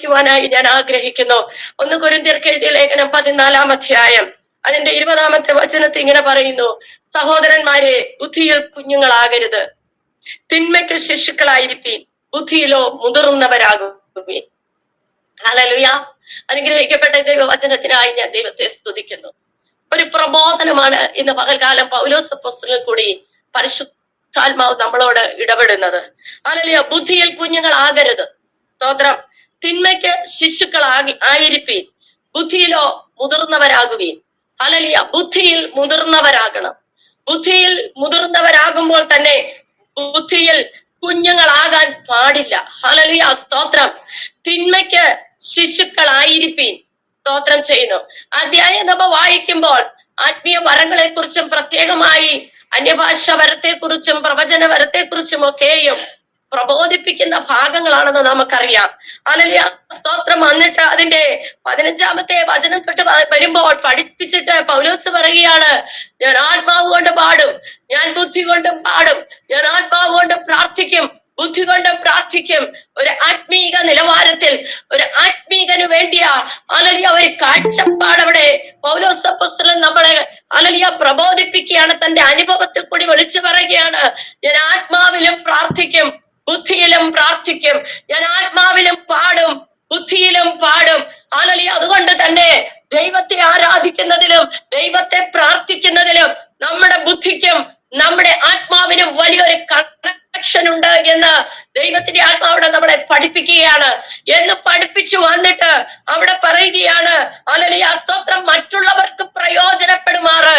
വായിക്കുവാനായി ഞാൻ ആഗ്രഹിക്കുന്നു. 1 കൊരിന്ത്യർക്ക് എഴുതിയ ലേഖനം 14-ാം അധ്യായം അതിന്റെ 20-ാമത്തെ വചനത്തിൽ ഇങ്ങനെ പറയുന്നു, സഹോദരന്മാരെ, ബുദ്ധിയിൽ കുഞ്ഞുങ്ങളാകരുത്, തിന്മയ്ക്ക് ശിശുക്കളായിരിപ്പീൻ, ബുദ്ധിയിലോ മുതിർന്നവരാകുവീൻ. ഹല്ലേലൂയ. അനുഗ്രഹിക്കപ്പെട്ട ദൈവവചനത്തിനായി ഞാൻ ദൈവത്തെ സ്തുതിക്കുന്നു. ഒരു പ്രബോധനമാണ് ഇന്ന് പകൽക്കാലം പൗലോസ് അപ്പോസ്തലൻ കൂടി പരിശുദ്ധാത്മാവ് നമ്മളോട് ഇടപെടുന്നത്. ഹല്ലേലൂയ. ബുദ്ധിയിൽ കുഞ്ഞുങ്ങളാകരുത്, സ്തോത്രം, തിന്മയ്ക്ക് ആയിരിപ്പീൻ, ബുദ്ധിയിലോ മുതിർന്നവരാകുവീൻ. ഹല്ലേലൂയ. ബുദ്ധിയിൽ മുതിർന്നവരാകണം. ബുദ്ധിയിൽ മുതിർന്നവരാകുമ്പോൾ തന്നെ ബുദ്ധിയിൽ കുഞ്ഞുങ്ങളാകാൻ പാടില്ല. ഹല്ലേലൂയ. സ്തോത്രം. തിന്മയ്ക്ക് ശിശുക്കളായിരിപ്പീൻ. സ്തോത്രം ചെയ്യുന്നു. അധ്യായം നമ്മൾ വായിക്കുമ്പോൾ ആത്മീയ വരങ്ങളെ കുറിച്ചും പ്രത്യേകമായി അന്യഭാഷ വരത്തെ കുറിച്ചും പ്രവചന വരത്തെ കുറിച്ചും ഒക്കെയും പ്രബോധിപ്പിക്കുന്ന ഭാഗങ്ങളാണെന്ന് നമുക്കറിയാം. ഹല്ലേലൂയ. സ്തോത്രം. എന്നിട്ട് അതിന്റെ 15-ാമത്തെ വചനം തൊട്ട് വരുമ്പോൾ പഠിപ്പിച്ചിട്ട് പൗലോസ് പറയുകയാണ്, ഞാൻ ആത്മാവ് കൊണ്ട് പാടും, ഞാൻ ബുദ്ധി കൊണ്ടും പാടും, ഞാൻ ആത്മാവ് കൊണ്ട് പ്രാർത്ഥിക്കും, ബുദ്ധി കൊണ്ട് പ്രാർത്ഥിക്കും. ഒരു ആത്മീക നിലവാരത്തിൽ ഒരു ആത്മീകന് വേണ്ടിയ ഹല്ലേലൂയ ഒരു കാഴ്ചപ്പാട് അവിടെ പൗലോസ് അപ്പോസ്തലൻ നമ്മളെ ഹല്ലേലൂയ പ്രബോധിപ്പിക്കുകയാണ്. തന്റെ അനുഭവത്തിൽ കൂടി വിളിച്ചു പറയുകയാണ്, ഞാൻ ആത്മാവിലും പ്രാർത്ഥിക്കും, ബുദ്ധിയിലും പ്രാർത്ഥിക്കും, ഞാൻ ആത്മാവിലും പാടും, ബുദ്ധിയിലും പാടും. ഹല്ലേലൂയ. അതുകൊണ്ട് തന്നെ ദൈവത്തെ ആരാധിക്കുന്നതിലും ദൈവത്തെ പ്രാർത്ഥിക്കുന്നതിലും നമ്മുടെ ബുദ്ധിക്കും നമ്മുടെ ആത്മാവിനും വലിയൊരു കണക്ഷൻ ഉണ്ട് എന്ന് ദൈവത്തിന്റെ ആത്മാവിടെ നമ്മളെ പഠിപ്പിക്കുകയാണ്. എന്ന് പഠിപ്പിച്ചു വന്നിട്ട് അവിടെ പറയുകയാണ്, ഹല്ലേലൂയ, സ്തോത്രം, മറ്റുള്ളവർക്ക് പ്രയോജനപ്പെടുമാറ്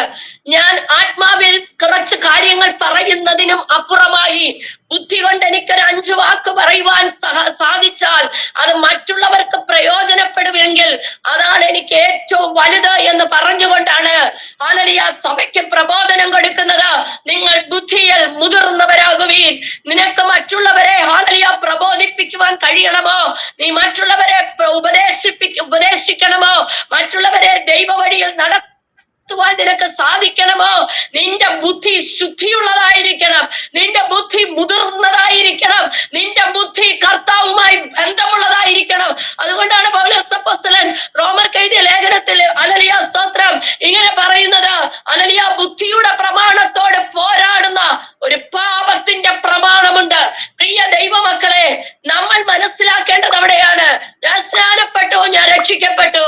ഞാൻ ആത്മാവിൽ കുറച്ച് കാര്യങ്ങൾ പറയുന്നതിനും അപ്പുറമായി ബുദ്ധി കൊണ്ട് എനിക്കൊരു 5 വാക്ക് പറയുവാൻ സാധിച്ചാൽ അത് മറ്റുള്ളവർക്ക് പ്രയോജനപ്പെടുമെങ്കിൽ അതാണ് എനിക്ക് ഏറ്റവും വലുത് എന്ന് പറഞ്ഞുകൊണ്ടാണ് ഹല്ലേലൂയ സഭയ്ക്ക് പ്രബോധനം കൊടുക്കുന്നത്. നിങ്ങൾ ബുദ്ധിയിൽ മുതിർന്നവരാകുവീൻ. നിനക്ക് മറ്റുള്ളവരെ ഹല്ലേലൂയ പ്രബോധിപ്പിക്കുവാൻ കഴിയണമോ? നീ മറ്റുള്ളവരെ ഉപദേശിക്കണമോ? മറ്റുള്ളവരെ ദൈവവഴിയിൽ നടത്തുവാൻ നിനക്ക് സാധിക്കണമോ? നിന്റെ ബുദ്ധി ശുദ്ധിയുള്ളതായിരിക്കണം, നിന്റെ ബുദ്ധി മുതിർന്നതായിരിക്കണം, നിന്റെ ബുദ്ധി കർത്താവുമായി ബന്ധമുള്ളതായിരിക്കണം. അതുകൊണ്ടാണ് പൗലോസ് അപ്പോസ്തലൻ റോമർക്ക് എഴുതിയ ലേഖനത്തിൽ ഹല്ലേലൂയ സ്തോത്രം ഇങ്ങനെ പറയുന്നത്, ഹല്ലേലൂയ, ബുദ്ധിയുടെ പ്രമാണത്തോട് പോരാടുന്ന ഒരു പാപത്തിന്റെ പ്രമാണമുണ്ട്. പ്രിയ ദൈവമക്കളെ, നമ്മൾ മനസ്സിലാക്കേണ്ടത് അവിടെയാണ്. ഞാൻ സ്നാനപ്പെട്ടു, ഞാൻ രക്ഷിക്കപ്പെട്ടു,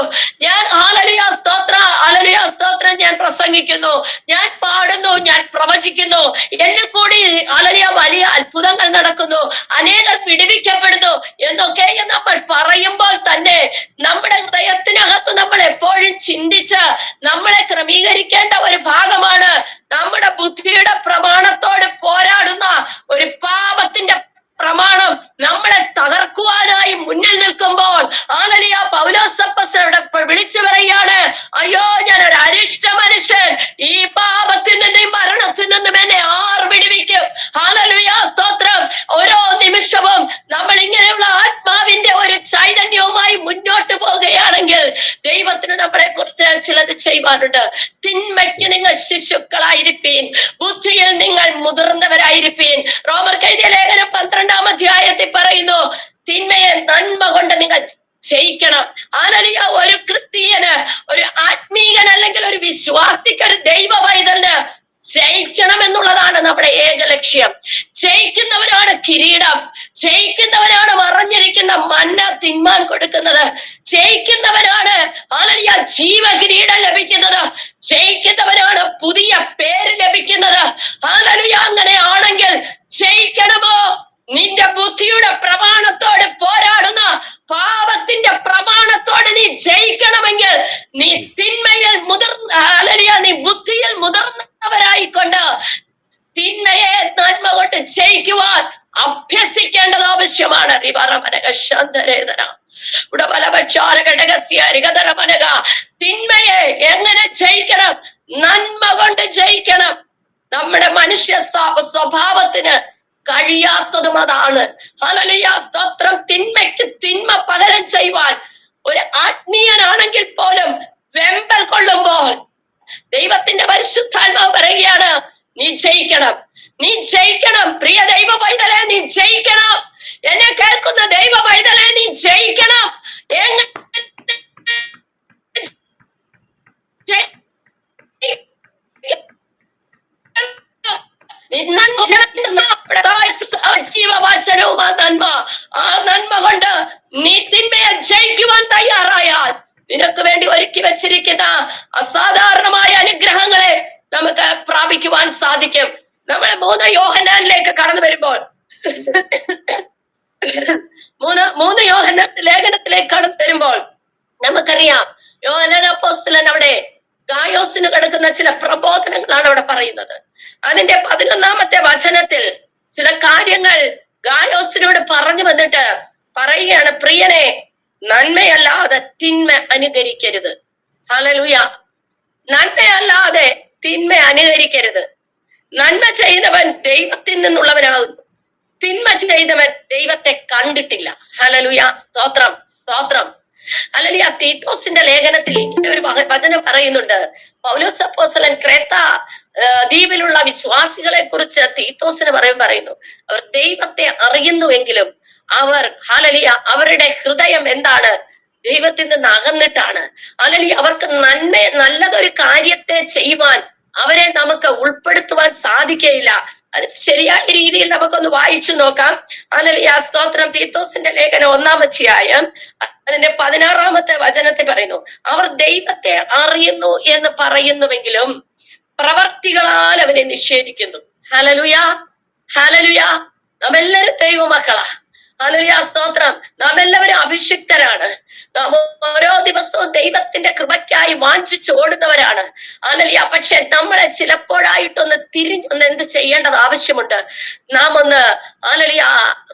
ഞാൻ ഹല്ലേലൂയ സ്തോത്രം, ഹല്ലേലൂയ സ്തോത്രം, ഞാൻ പ്രസംഗിക്കുന്നു, ഞാൻ പാടുന്നു, ഞാൻ പ്രവചിക്കുന്നു, എന്നെ കൂടി ഹല്ലേലൂയ വലിയ അത്ഭുതങ്ങൾ നടക്കുന്നു, അനേകർ വിടുവിക്കപ്പെടുന്നു എന്നൊക്കെ നമ്മൾ പറയുമ്പോൾ തന്നെ നമ്മുടെ ഹൃദയത്തിനകത്ത് നമ്മൾ എപ്പോഴും ചിന്തിച്ച് നമ്മളെ ക്രമീകരിക്കേണ്ട ഒരു ഭാഗമാണ് നമ്മുടെ ബുദ്ധിയുടെ പ്രമാണത്തോട് പോരാടുന്ന ഒരു പാപത്തിന്റെ പ്രമാണം നമ്മളെ തകർക്കുവാനായി മുന്നിൽ നിൽക്കുമ്പോൾ ഹല്ലേലൂയ പൗലോസ് അപ്പോസ്തലൻ വിളിച്ചു പറയാണ്, അയ്യോ, ഞാൻ ഒരു അരിഷ്ട മനുഷ്യൻ, ഈ പാപത്തിൽ നിന്നും മരണത്തിൽ നിന്നും എന്നെ ആർ വിടുവിക്കും? ഹല്ലേലൂയ സ്തോത്രം. ഓരോ നിമിഷവും നമ്മൾ ഇങ്ങനെയുള്ള ആത്മാവിന്റെ ഒരു ചൈതന്യവുമായി മുന്നോട്ട് പോവുകയാണെങ്കിൽ ദൈവത്തിന് നമ്മളെ കുറിച്ച് ചിലത് ചെയ്യുവാനുണ്ട്. തിന്മയ്ക്ക് നിങ്ങൾ ശിശുക്കളായിരിപ്പീൻ, ബുദ്ധിയിൽ നിങ്ങൾ മുതിർന്നവരായിരിപ്പീൻ. റോമർക്ക് എഴുതിയ ലേഖനം 12-ാം അധ്യായത്തിൽ പറയുന്നു, തിന്മയെ നന്മ കൊണ്ട് നിങ്ങൾ ജയിക്കണം. ഹല്ലേലൂയ. ഒരു ക്രിസ്തീയന്, ഒരു ആത്മീകൻ, അല്ലെങ്കിൽ ഒരു വിശ്വാസിക്ക്, ഒരു ദൈവ പൈതലിന് ജയിക്കണം എന്നുള്ളതാണ് നമ്മുടെ ഏക ലക്ഷ്യം. ജയിക്കുന്നവരാണ് കിരീടം, ജയിക്കുന്നവരാണ് മറഞ്ഞിരിക്കുന്ന മന്ന തിന്മാൻ കൊടുക്കുന്നത്, ജയിക്കുന്നവരാണ് ഹല്ലേലൂയ ജീവകിരീടം ലഭിക്കുന്നത്, ജയിക്കുന്നവരാണ് പുതിയ പേര് ലഭിക്കുന്നത്. ഹല്ലേലൂയ. അങ്ങനെ ആണെങ്കിൽ ജയിക്കണമോ? നിന്റെ ബുദ്ധിയുടെ പ്രമാണത്തോട് പോരാടുന്ന പാപത്തിന്റെ പ്രമാണത്തോട് നീ ജയിക്കണമെങ്കിൽ നീ തിന്മയിൽ ഹല്ലേലൂയ, നീ ബുദ്ധിയിൽ മുതിർന്നവരായിക്കൊണ്ട് തിന്മയെ നന്മ കൊണ്ട് ജയിക്കുവാൻ അഭ്യസിക്കേണ്ടത് ആവശ്യമാണ്. തിന്മയെ എങ്ങനെ ജയിക്കണം? നന്മ കൊണ്ട് ജയിക്കണം. നമ്മുടെ മനുഷ്യ സ്വഭാവത്തിന് കഴിയാത്തതും അതാണ്. ഹല്ലേലൂയ സ്തോത്രം. തിന്മയ്ക്ക് തിന്മ പകരം ചെയ്യുവാൻ ഒരു ആത്മീയനാണെങ്കിൽ പോലും വെമ്പൽ കൊള്ളുമ്പോൾ ദൈവത്തിന്റെ പരിശുദ്ധാത്മാവ് പറയുകയാണ്, നീ ജയിക്കണം, നീ ജയിക്കണം. പ്രിയ ദൈവ പൈതലെ, നീ ജയിക്കണം. എന്നെ കേൾക്കുന്ന ദൈവ പൈതലെ, നീ ജയിക്കണം. വിമോചനവും ആ നന്മ കൊണ്ട് നീ തിന്മയെ ജയിക്കുവാൻ തയ്യാറായാൽ നിനക്ക് വേണ്ടി ഒരുക്കി വെച്ചിരിക്കുന്ന അസാധാരണമായ അനുഗ്രഹങ്ങളെ നമുക്ക് പ്രാപിക്കുവാൻ സാധിക്കും. നമ്മൾ 3 യോഹന്നാനിലേക്ക് കടന്നു വരുമ്പോൾ 3 യോഹന്നാൻ ലേഖനത്തിലേക്ക് കടന്നു വരുമ്പോൾ നമുക്കറിയാം യോഹന്നാൻ അപ്പോസ്തലൻ അവിടെ ഗായോസിന് കിടക്കുന്ന ചില പ്രബോധനങ്ങളാണ് അവിടെ പറയുന്നത്. അതിന്റെ 11-ാമത്തെ വചനത്തിൽ ചില കാര്യങ്ങൾ ഗായോസിനോട് പറഞ്ഞു വന്നിട്ട് പറയുകയാണ്, പ്രിയനെ, നന്മയല്ലാതെ തിന്മ അനുകരിക്കരുത്. ഹല്ലേലൂയ. നന്മയല്ലാതെ തിന്മ അനുകരിക്കരുത്. നന്മ ചെയ്തവൻ ദൈവത്തിൽ നിന്നുള്ളവനാകുന്നു, തിന്മ ചെയ്തവൻ ദൈവത്തെ കണ്ടിട്ടില്ല. ഹല്ലേലൂയ. സ്തോത്രം, സ്തോത്രം. ഹല്ലേലൂയ. തീത്തോസിന്റെ ലേഖനത്തിൽ ഇങ്ങനെ ഒരു വചനം പറയുന്നുണ്ട്. പൗലോസ് അപ്പോസ്തലൻ ക്രേത്ത ദ്വീപിലുള്ള വിശ്വാസികളെ കുറിച്ച് തീത്തോസിന് പറയുന്നു, അവർ ദൈവത്തെ അറിയുന്നുവെങ്കിലും അവർ ഹല്ലേലൂയ അവരുടെ ഹൃദയം എന്താണ്? ദൈവത്തിൽ നിന്ന് അകന്നിട്ടാണ്. ഹല്ലേലൂയ. അവർക്ക് നല്ലതൊരു കാര്യത്തെ ചെയ്യുവാൻ അവരെ നമുക്ക് ഉൾപ്പെടുത്തുവാൻ സാധിക്കയില്ല. അത് ശരിയായ രീതിയിൽ നമുക്കൊന്ന് വായിച്ചു നോക്കാം. ഹല്ലേലൂയ. സ്തോത്രം. തീത്തോസിന്റെ ലേഖനം 1-ാം അധ്യായം അതിന്റെ 16-ാമത്തെ വചനത്തിൽ പറയുന്നു, അവർ ദൈവത്തെ അറിയുന്നു എന്ന് പറയുന്നുവെങ്കിലും പ്രവർത്തികളാൽ അവനെ നിഷേധിക്കുന്നു. Hallelujah, hallelujah. നാം എല്ലാവരും ദൈവമക്കളാ. ഹല്ലേലൂയ. സ്തോത്രം. നാം എല്ലാവരും അഭിഷിക്തരാണ്. നാം ഓരോ ദിവസവും ദൈവത്തിന്റെ കൃപയ്ക്കായി വാഞ്ചിച്ച് ഓടുന്നവരാണ്. ഹല്ലേലൂയ. പക്ഷെ നമ്മളെ ചിലപ്പോഴായിട്ടൊന്ന് തിരിഞ്ഞൊന്ന് എന്ത് ചെയ്യേണ്ടത് ആവശ്യമുണ്ട്. നാം ഒന്ന് ഹല്ലേലൂയ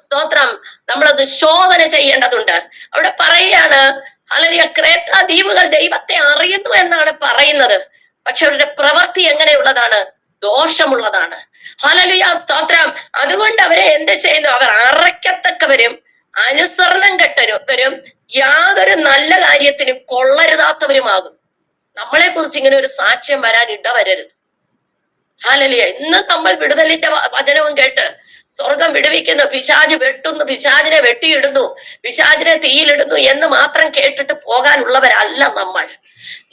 സ്തോത്രം നമ്മളത് ശോധന ചെയ്യേണ്ടതുണ്ട്. അവിടെ പറയുകയാണ്, ഹല്ലേലൂയ ക്രേത്ത ദ്വീപുകൾ ദൈവത്തെ അറിയുന്നു എന്നാണ് പറയുന്നത്. പക്ഷെ അവരുടെ പ്രവൃത്തി എങ്ങനെയുള്ളതാണ്? ദോഷമുള്ളതാണ്. ഹല്ലേലൂയ. സ്തോത്രം. അതുകൊണ്ട് അവരെ എന്ത് ചെയ്യുന്നു? അവർ അറയ്ക്കത്തക്കവരും അനുസരണം കെട്ടവരും യാതൊരു നല്ല കാര്യത്തിനും കൊള്ളരുതാത്തവരുമാകും. നമ്മളെ കുറിച്ച് ഇങ്ങനെ ഒരു സാക്ഷ്യം വരാൻ ഇടവരരുത്. ഹല്ലേലൂയ. ഇന്ന് നമ്മൾ വിടുതലിന്റെ വചനവും കേട്ട് സ്വർഗം വിടുവിക്കുന്നു, പിശാച് വെട്ടുന്നു, പിശാചിനെ വെട്ടിയിടുന്നു, പിശാചിനെ തീയിലിടുന്നു എന്ന് മാത്രം കേട്ടിട്ട് പോകാനുള്ളവരല്ല നമ്മൾ.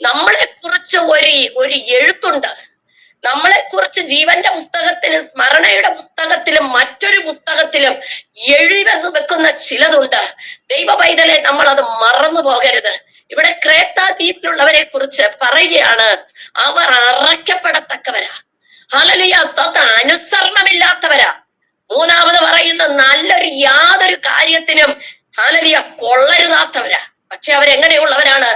നമ്മളെ കുറിച്ച് ഒരു എഴുത്തുണ്ട്. നമ്മളെ കുറിച്ച് ജീവന്റെ പുസ്തകത്തിലും സ്മരണയുടെ പുസ്തകത്തിലും മറ്റൊരു പുസ്തകത്തിലും എഴുതി വെക്കുന്ന ചിലതുണ്ട്. ദൈവ പൈതലെ നമ്മൾ അത് മറന്നു പോകരുത്. ഇവിടെ ക്രേത്ത ദ്വീപിലുള്ളവരെ കുറിച്ച് പറയുകയാണ്, അവർ അറയ്ക്കപ്പെടത്തക്കവരാ. ഹല്ലേലൂയ. സ്തോത്രം. അനുസരണമില്ലാത്തവരാ. 3-ാമത് പറയുന്ന യാതൊരു കാര്യത്തിനും ഹല്ലേലൂയ കൊള്ളരുതാത്തവരാ. പക്ഷെ അവരെങ്ങനെയുള്ളവരാണ്?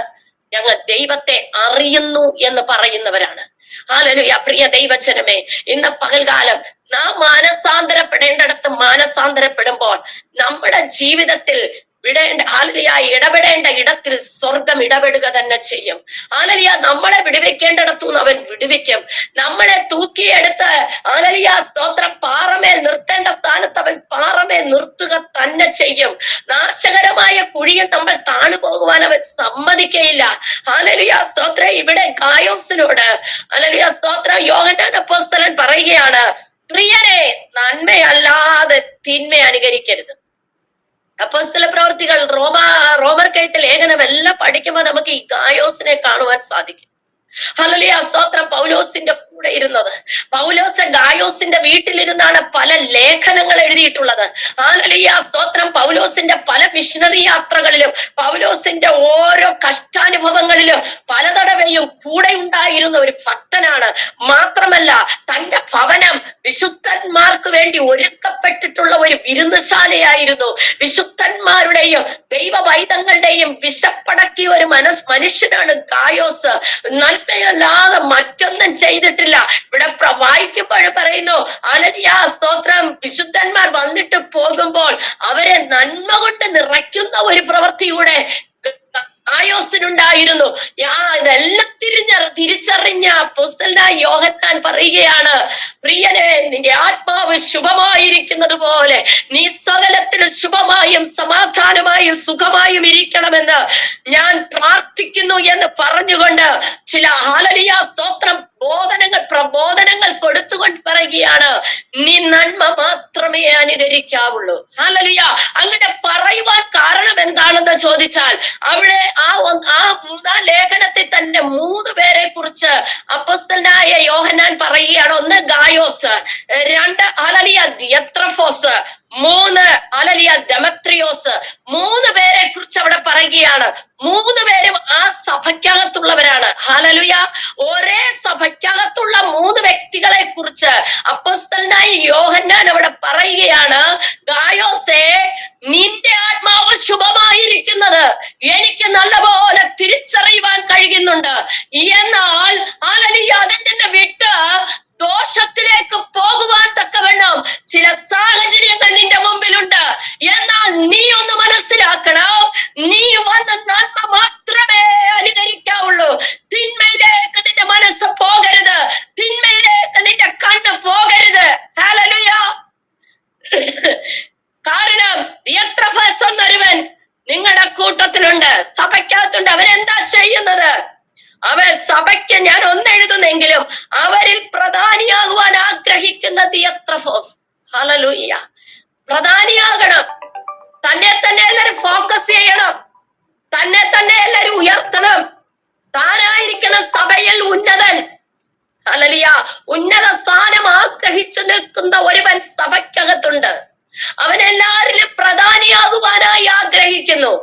ഞങ്ങൾ ദൈവത്തെ അറിയുന്നു എന്ന് പറയുന്നവരാണ്. ഹല്ലേലൂയ. പ്രിയ ദൈവജനമേ, ഇന്ന് പകൽകാലം നാം മാനസാന്തരപ്പെടേണ്ടിടത്ത് മാനസാന്തരപ്പെടുമ്പോൾ നമ്മുടെ ജീവിതത്തിൽ ഇടപെടേണ്ട ഇടത്തിൽ സ്വർഗം ഇടപെടുക തന്നെ ചെയ്യും. ഹല്ലേലൂയ. നമ്മളെ വിടുവിക്കേണ്ടിടത്തുനിന്ന് അവൻ വിടുവിക്കും. നമ്മളെ തൂക്കിയെടുത്ത് ഹല്ലേലൂയ സ്തോത്രം പാറമേൽ നിർത്തേണ്ട സ്ഥാനത്ത് അവൻ പാറമേൽ നിർത്തുക തന്നെ ചെയ്യും. നാശകരമായ കുഴിയിൽ നമ്മൾ താണു പോകുവാൻ അവൻ സമ്മതിക്കയില്ല. ഹല്ലേലൂയ. സ്തോത്രം. ഇവിടെ ഗായോസിനോട് ഹല്ലേലൂയ സ്തോത്രം യോഹന്നാൻ അപ്പോസ്തലൻ പറയുകയാണ്, പ്രിയനെ, നന്മയല്ലാതെ തിന്മ അനുകരിക്കരുത്. അപ്പോസ്തല പ്രവർത്തികൾ, റോമർക്കെഴുത്ത് ലേഖനം എല്ലാം പഠിക്കുമ്പോൾ നമുക്ക് ഈ ഗായോസിനെ കാണുവാൻ സാധിക്കും. ഹല്ലേലൂയ സ്തോത്രം. പൗലോസിന്റെ കൂടെ ഇരുന്നത്, പൗലോസ് ഗായോസിന്റെ വീട്ടിലിരുന്നാണ് പല ലേഖനങ്ങൾ എഴുതിയിട്ടുള്ളത്. ഹല്ലേലൂയ സ്തോത്രം. പൗലോസിന്റെ പല മിഷണറി യാത്രകളിലും പൗലോസിന്റെ ഓരോ കഷ്ടാനുഭവങ്ങളിലും പലതടവയും കൂടെ ഉണ്ടായിരുന്ന ഒരു ഭക്തനാണ്. മാത്രമല്ല തന്റെ ഭവനം വിശുദ്ധന്മാർക്ക് വേണ്ടി ഒരുക്കപ്പെട്ടിട്ടുള്ള ഒരു വിരുന്നുശാലയായിരുന്നു. വിശുദ്ധന്മാരുടെയും ദൈവവൈതങ്ങളുടെയും വിശപ്പടക്കിയ ഒരു മനുഷ്യനാണ് ഗായോസ്. നന്മയല്ലാതെ മറ്റൊന്നും ചെയ്തിട്ടില്ല. ഇവിടെ വായിക്കുമ്പോൾ പറയുന്നു, ഹല്ലേലൂയ സ്തോത്രം, വിശുദ്ധന്മാർ വന്നിട്ട് പോകുമ്പോൾ അവരെ നന്മ കൊണ്ട് നിറയ്ക്കുന്ന ഒരു പ്രവൃത്തിയുടെ ഗായോസിനുണ്ടായിരുന്നു. ഇതെല്ലാം തിരിച്ചറിഞ്ഞ അപ്പോസ്തലനായ യോഹന്നാൻ പറയുകയാണ്, പ്രിയനെ, നിന്റെ ആത്മാവ് ശുഭമായിരിക്കുന്നത് പോലെ നീ സകലത്തിൽ ശുഭമായും സമാധാനമായും സുഖമായും ഇരിക്കണമെന്ന് ഞാൻ പ്രാർത്ഥിക്കുന്നു എന്ന് പറഞ്ഞുകൊണ്ട് ചില ഹല്ലേലൂയ സ്തോത്രം പ്രബോധനങ്ങൾ കൊടുത്തുകൊണ്ട് പറയുകയാണ്, നീ നന്മ മാത്രമേ അനുകരിക്കാവുള്ളൂ. ഹല്ലേലൂയ. അങ്ങനെ പറയുവാൻ കാരണം എന്താണെന്ന് ചോദിച്ചാൽ, അവിടെ ആ 3-ാം ലേഖനത്തിൽ തന്നെ 3 പേരെ കുറിച്ച് അപ്പോസ്തലനായ യോഹന്നാൻ പറയുകയാണ്. 1 ഗായോസ്, 2 ഹല്ലേലൂയ ദിയത്രഫോസ്, 3 ഹല്ലേലൂയ ദെമത്രിയോസ്. 3 പേരെ കുറിച്ച് അവിടെ പറയുകയാണ്. 3 പേരും ആ സഭയ്ക്കകത്തുള്ളവരാണ്. ഹല്ലേലൂയ. ഒരേ സഭയ്ക്കകത്തുള്ള 3 വ്യക്തികളെ കുറിച്ച് അപ്പോസ്തലനായ യോഹന്നാൻ അവിടെ പറയുകയാണ്, ഗായോസേ, നിന്റെ ആത്മാവ് ശുഭമായിരിക്കുന്നത് എനിക്ക് നല്ലപോലെ തിരിച്ചറിയുവാൻ കഴിയുന്നുണ്ട്. എന്നാൽ ഹല്ലേലൂയ അതിന്റെ വിട്ട് ദോഷത്തിലേക്ക് പോകുവാൻ തക്കവണ്ണം ചില സാഹചര്യങ്ങൾ നിന്റെ മുമ്പിലുണ്ട്. എന്നാൽ നീ ഒന്ന് മനസ്സിലാക്കണം, നീ വന്ന നന്മ മാത്രമേ അനുകരിക്കാവുള്ളൂ. തിന്മയിലേക്ക് നിന്റെ മനസ്സ് പോകരുത്, തിന്മയിലേക്ക് നിന്റെ കണ്ണ് പോകരുത്. ഹല്ലേലൂയ. കാരണം ദിയത്രഫസ് എന്നൊരുവൻ നിങ്ങളുടെ കൂട്ടത്തിലുണ്ട്, സഭയ്ക്കകത്തുണ്ട്. അവൻ എന്താ ചെയ്യുന്നത്? അവൻ സഭയ്ക്ക് ഞാൻ ഒന്നെഴുതുന്നെങ്കിലും അവരിൽ പ്രധാനിയാകുവാൻ ആഗ്രഹിക്കുന്ന ദിയത്രഫോസ്. ഹല്ലേലൂയ. പ്രധാനിയാകണം. തന്നെ എല്ലാവരും ഫോക്കസ് ചെയ്യണം, തന്നെ എല്ലാവരും ഉയർത്തണം. താനായിരിക്കണം സഭയിൽ ഉന്നതൻ. ഹല്ലേലൂയ. ഉന്നത സ്ഥാനം ആഗ്രഹിച്ചു നിൽക്കുന്ന ഒരുവൻ സഭയ്ക്കകത്തുണ്ട്. അവൻ എല്ലാവരിലും പ്രധാനിയാകുവാനായി ആഗ്രഹിക്കുന്നു.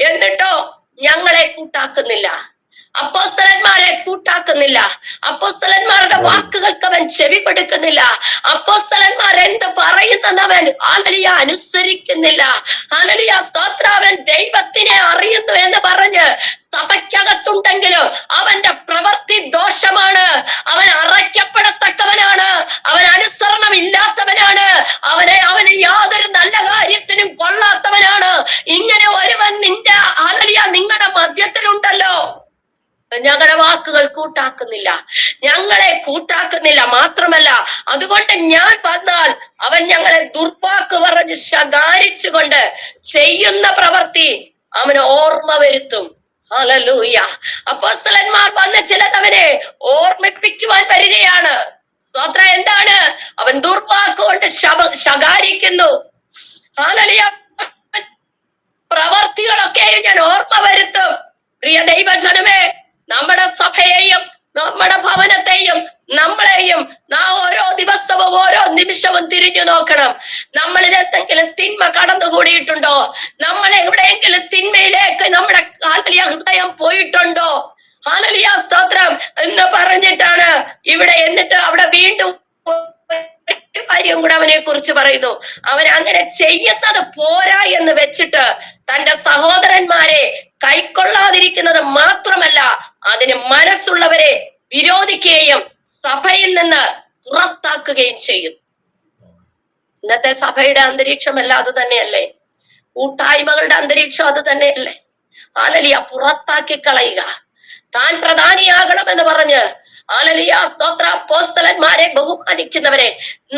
എന്നിട്ടോ ഞങ്ങളെ കൂട്ടാക്കുന്നില്ല, അപ്പോസ്തലന്മാരെ കൂട്ടാക്കുന്നില്ല, അപ്പോസ്തലന്മാരുടെ വാക്കുകൾക്ക് അവൻ ചെവി കൊടുക്കുന്നില്ല, അപ്പോസ്തലന്മാർ എന്ത് പറയുന്നവൻ ഹല്ലേലൂയ അനുസരിക്കുന്നില്ല. ഹല്ലേലൂയ. സ്തോത്രം. അവൻ ദൈവത്തിനെ അറിയുന്നു എന്ന് പറഞ്ഞ് സഭയ്ക്കകത്തുണ്ടെങ്കിലും അവന്റെ പ്രവൃത്തി ദോഷമാണ്. അവൻ അറയ്ക്കപ്പെടത്തക്കവനാണ്, അവൻ അനുസരണം ഇല്ലാത്തവനാണ്, അവന് യാതൊരു നല്ല കാര്യത്തിനും കൊള്ളാത്തവനാണ്. ഇങ്ങനെ ഒരുവൻ നിങ്ങളുടെ മധ്യത്തിലുണ്ടല്ലോ. ഞങ്ങളുടെ വാക്കുകൾ കൂട്ടാക്കുന്നില്ല, ഞങ്ങളെ കൂട്ടാക്കുന്നില്ല. മാത്രമല്ല, അതുകൊണ്ട് ഞാൻ വന്നാൽ അവൻ ഞങ്ങളെ ദുർവാക്ക് പറഞ്ഞ് ശകാരിച്ചുകൊണ്ട് ചെയ്യുന്ന പ്രവൃത്തി അവന് ഓർമ്മ വരുത്തും. ഹല്ലേലൂയ. അപ്പോസ്തലന്മാർ വന്ന് ചിലതവനെ ഓർമ്മിപ്പിക്കുവാൻ വരികയാണ്. സ്തോത്രം. എന്താണ്? അവൻ ദുർവാക്കുകൊണ്ട് ശകാരിക്കുന്നു. ഹല്ലേലൂയ. പ്രവർത്തികളൊക്കെ ഞാൻ ഓർമ്മ വരുത്തും. പ്രിയ ദൈവജനമേ, നമ്മുടെ സഭയെയും നമ്മുടെ ഭവനത്തെയും നമ്മളെയും നാം ഓരോ ദിവസവും ഓരോ നിമിഷവും തിരിഞ്ഞു നോക്കണം. നമ്മളിൽ എന്തെങ്കിലും തിന്മ കടന്നുകൂടിയിട്ടുണ്ടോ? നമ്മൾ എവിടെയെങ്കിലും തിന്മയിലേക്ക് നമ്മുടെ ഹൃദയം പോയിട്ടുണ്ടോ? ഹല്ലേലൂയ. സ്തോത്രം എന്ന് പറഞ്ഞിട്ടാണ് ഇവിടെ. എന്നിട്ട് അവിടെ വീണ്ടും കാര്യം കൂടെ അവനെ കുറിച്ച് പറയുന്നു. അവൻ അങ്ങനെ ചെയ്യുന്നത് പോരാ എന്ന് വെച്ചിട്ട് തന്റെ സഹോദരന്മാരെ കൈക്കൊള്ളാതിരിക്കുന്നത് മാത്രമല്ല, അതിന് മനസ്സുള്ളവരെ വിരോധിക്കുകയും സഭയിൽ നിന്ന് പുറത്താക്കുകയും ചെയ്യും. ഇന്നത്തെ സഭയുടെ അന്തരീക്ഷമല്ല അത് തന്നെയല്ലേ? കൂട്ടായ്മകളുടെ അന്തരീക്ഷം അത് തന്നെയല്ലേ? ഹല്ലേലൂയ. പുറത്താക്കി കളയുക, താൻ പ്രധാനിയാകണമെന്ന് പറഞ്ഞ് ഹല്ലേലൂയ. സ്തോത്ര. അപ്പോസ്തലന്മാരെ ബഹുമാനിക്കുന്നവരെ,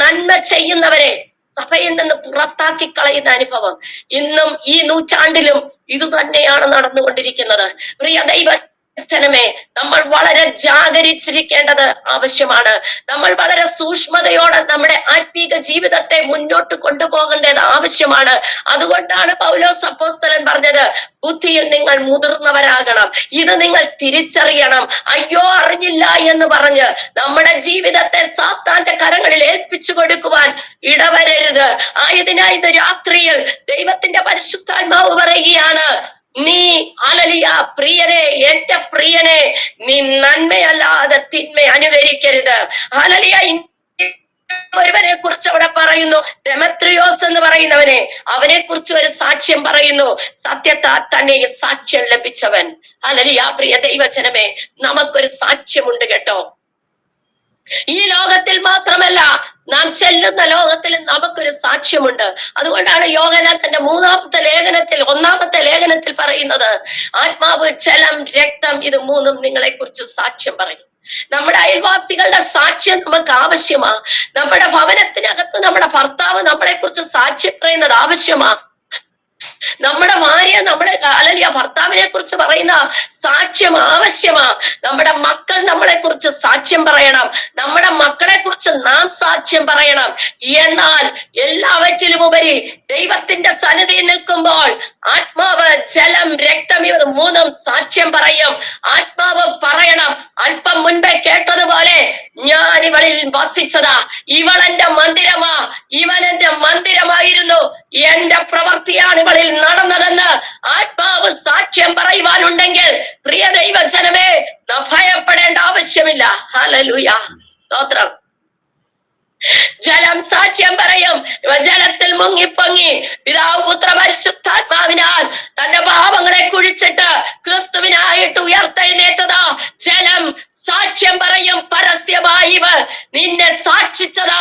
നന്മ ചെയ്യുന്നവരെ സഭയിൽ നിന്ന് പുറത്താക്കി കളയുന്ന അനുഭവം ഇന്നും ഈ നൂറ്റാണ്ടിലും ഇത് തന്നെയാണ് നടന്നുകൊണ്ടിരിക്കുന്നത്. പ്രിയ ദൈവജനമേ, നമ്മൾ വളരെ ജാഗരിച്ചിരിക്കേണ്ടത് ആവശ്യമാണ്. നമ്മൾ വളരെ സൂക്ഷ്മതയോടെ നമ്മുടെ ആത്മീക ജീവിതത്തെ മുന്നോട്ട് കൊണ്ടുപോകേണ്ടത് ആവശ്യമാണ്. അതുകൊണ്ടാണ് പൗലോസ് അപ്പോസ്തലൻ പറഞ്ഞത്, ബുദ്ധിയിൽ നിങ്ങൾ മുതിർന്നവരാകണം. ഇത് നിങ്ങൾ തിരിച്ചറിയണം. അയ്യോ അറിഞ്ഞില്ല എന്ന് പറഞ്ഞ് നമ്മുടെ ജീവിതത്തെ സാത്താന്റെ കരങ്ങളിൽ ഏൽപ്പിച്ചു കൊടുക്കുവാൻ ഇടവരരുത്. ആയതിനായി ഇന്ന് രാത്രിയിൽ ദൈവത്തിന്റെ പരിശുദ്ധാത്മാവ് പറയുകയാണ്, നീ ഹല്ലേലൂയ പ്രിയനെ, എന്റെ പ്രിയനെ, നീ നന്മയല്ലാതെ തിന്മ അനുകരിക്കരുത്. ഹല്ലേലൂയ. ഒരുവനെ കുറിച്ച് അവിടെ പറയുന്നു, ദെമത്രിയോസ് എന്ന് പറയുന്നവനെ, അവനെ കുറിച്ച് ഒരു സാക്ഷ്യം പറയുന്നു. സത്യത്താൽ തന്നെ സാക്ഷ്യം ലഭിച്ചവൻ. ഹല്ലേലൂയ. പ്രിയ ദൈവജനമേ, നമുക്കൊരു സാക്ഷ്യമുണ്ട് കേട്ടോ. ഈ ലോകത്തിൽ മാത്രമല്ല, നാം ചെല്ലുന്ന ലോകത്തിൽ നമുക്കൊരു സാക്ഷ്യമുണ്ട്. അതുകൊണ്ടാണ് യോഹന്നാൻ തന്റെ 3-ാമത്തെ ലേഖനത്തിൽ 1-ാമത്തെ ലേഖനത്തിൽ പറയുന്നത്, ആത്മാവ്, ജലം, രക്തം ഇത് 3ഉം നിങ്ങളെ കുറിച്ച് സാക്ഷ്യം പറയും. നമ്മുടെ അയൽവാസികളുടെ സാക്ഷ്യം നമുക്ക് ആവശ്യമാ. നമ്മുടെ ഭവനത്തിനകത്ത് നമ്മുടെ ഭർത്താവ് നമ്മളെ കുറിച്ച് സാക്ഷ്യം പറയുന്നത് ആവശ്യമാ. നമ്മുടെ ഭാര്യ, നമ്മുടെ അല്ലെങ്കിൽ ഭർത്താവിനെ കുറിച്ച് പറയുന്ന സാക്ഷ്യം ആവശ്യമാ. നമ്മുടെ മക്കൾ നമ്മളെ കുറിച്ച് സാക്ഷ്യം പറയണം, നമ്മുടെ മക്കളെ കുറിച്ച് നാം സാക്ഷ്യം പറയണം. എന്നാൽ എല്ലാവറ്റിലും ഉപരി ദൈവത്തിന്റെ സന്നിധിയിൽ നിൽക്കുമ്പോൾ ആത്മാവ്, ജലം, രക്തം ഇവർ മൂന്നും സാക്ഷ്യം പറയും. ആത്മാവ് പറയണം, അല്പം മുൻപേ കേട്ടതുപോലെ ഞാൻ ഇവളിൽ വസിച്ചതാ, ഇവൾ എന്റെ മന്ദിരമാ, ഇവൻ എന്റെ മന്ദിരമായിരുന്നു, എന്റെ പ്രവൃത്തിയാണ് ഇവളിൽ നടന്നതെന്ന് ആത്മാവ് സാക്ഷ്യം പറയുവാനുണ്ടെങ്കിൽ പ്രിയ ദൈവജനമേ, ഭയപ്പെടേണ്ട ആവശ്യമില്ല. ഹല്ലേലൂയ, സ്തോത്രം. ജലം സാക്ഷ്യം പറയും. ജലത്തിൽ മുങ്ങിപ്പൊങ്ങി പിതാവ് പുത്ര പരിശുദ്ധാത്മാവിനാൽ തന്റെ പാപങ്ങളെ കുഴിച്ചിട്ട് ക്രിസ്തുവിനായിട്ട് ഉയർത്തെഴുന്നേറ്റതാ ജലം സാക്ഷ്യം പറയും. പരസ്യമായി ഇവർ നിന്നെ സാക്ഷിച്ചതാ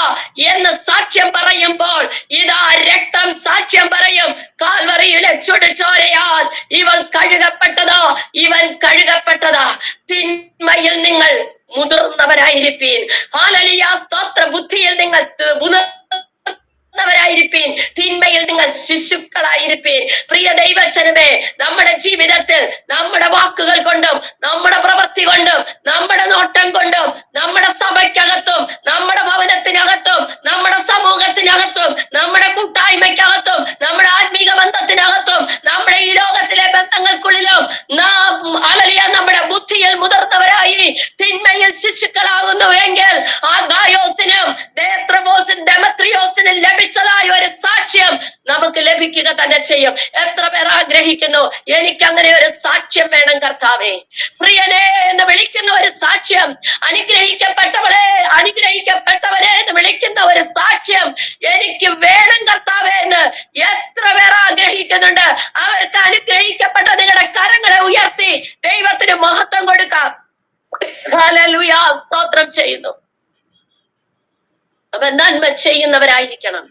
എന്ന് സാക്ഷ്യം പറയുമ്പോൾ ഇതാ രക്തം സാക്ഷ്യം പറയും. കാൽവറിയിലെ ചുടുചോരയാൽ ഇവൾ കഴുകപ്പെട്ടതാ, ഇവൻ കഴുകപ്പെട്ടതാ. തിന്മയിൽ നിങ്ങൾ മുതിർന്നവരായിരിപ്പീൻ. ഹല്ലേലൂയ, സ്തോത്ര. ബുദ്ധിയിൽ നിങ്ങൾ ായിരിപ്പീൻ, തിന്മയിൽ നിങ്ങൾ ശിശുക്കളായിരിപ്പീൻ. പ്രിയ ദൈവജനമേ, നമ്മുടെ ജീവിതത്തിൽ നമ്മുടെ വാക്കുകൾ കൊണ്ടും നമ്മുടെ പ്രവൃത്തി കൊണ്ടും നമ്മുടെ നോട്ടം കൊണ്ടും നമ്മുടെ സഭയ്ക്കകത്തും നമ്മുടെ ഭവനത്തിനകത്തും നമ്മുടെ സമൂഹത്തിനകത്തും നമ്മുടെ കൂട്ടായ്മയ്ക്കകത്തും നമ്മുടെ ആത്മീക ബന്ധത്തിനകത്തും നമ്മുടെ ഈ ലോകത്തിലെ ബന്ധങ്ങൾക്കുള്ളിലും നാം നമ്മുടെ ബുദ്ധിയിൽ മുതിർന്നവരായി തിന്മയിൽ ശിശുക്കളാകുന്നുവെങ്കിൽ ആ ഗായോസിനും ഡെമത്രിയോസിനും ലഭിച്ചതായ ഒരു സാക്ഷ്യം നമുക്ക് ലഭിക്കുക തന്നെ ചെയ്യും. എത്ര പേർ ആഗ്രഹിക്കുന്നു, എനിക്ക് അങ്ങനെ ഒരു സാക്ഷ്യം വേണം കർത്താവേ, പ്രിയനെ എന്ന് വിളിക്കുന്ന ഒരു സാക്ഷ്യം, അനുഗ്രഹിക്കപ്പെട്ടവളെ, അനുഗ്രഹിക്കപ്പെട്ടവരെ എന്ന് വിളിക്കുന്ന ഒരു സാക്ഷ്യം എനിക്ക് വേണം കർത്താവേ എന്ന് എത്ര പേർ ആഗ്രഹിക്കുന്നുണ്ട്? അവർക്ക് അനുഗ്രഹിക്കപ്പെട്ട നിങ്ങളുടെ കരങ്ങളെ ഉയർത്തി ദൈവത്തിന് മഹത്വം കൊടുക്കാം. ഹല്ലേലൂയ, സ്തോത്രം ചെയ്യുന്നു. അവ നന്മ ചെയ്യുന്നവരായിരിക്കണം.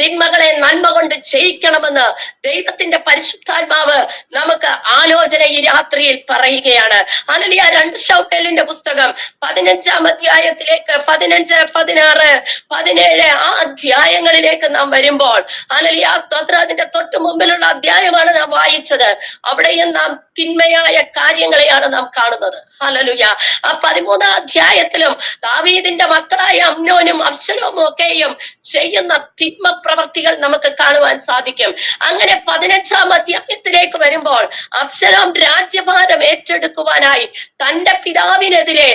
തിന്മകളെ നന്മ കൊണ്ട് ജയിക്കണമെന്ന് ദൈവത്തിന്റെ പരിശുദ്ധാത്മാവ് നമുക്ക് ആലോചന ഈ രാത്രിയിൽ പറയുകയാണ്. ഹല്ലേലൂയ. 2 ശമൂവേലിന്റെ പുസ്തകം 15-ാം അധ്യായത്തിലേക്ക് 15, 16, 17 ആ അധ്യായങ്ങളിലേക്ക് നാം വരുമ്പോൾ ഹല്ലേലൂയ, സ്തോത്രം, അതിന്റെ തൊട്ട് മുമ്പിലുള്ള അധ്യായമാണ് നാം വായിച്ചത്. അവിടെയും നാം തിന്മയായ കാര്യങ്ങളെയാണ് നാം കാണുന്നത്. ഹല്ലേലൂയ. ആ 13-ാം അധ്യായത്തിലും ദാവീദിന്റെ മക്കളായ അമ്നോനും അബ്ശലോമും ഒക്കെയും ചെയ്യുന്ന തിന്മ പ്രവർത്തികൾ നമുക്ക് കാണുവാൻ സാധിക്കും. അങ്ങനെ 15-ാം അധ്യായത്തിലേക്ക് വരുമ്പോൾ അബ്ശലോം രാജ്യഭാരം ഏറ്റെടുക്കുവാനായി തന്റെ പിതാവിനെതിരെ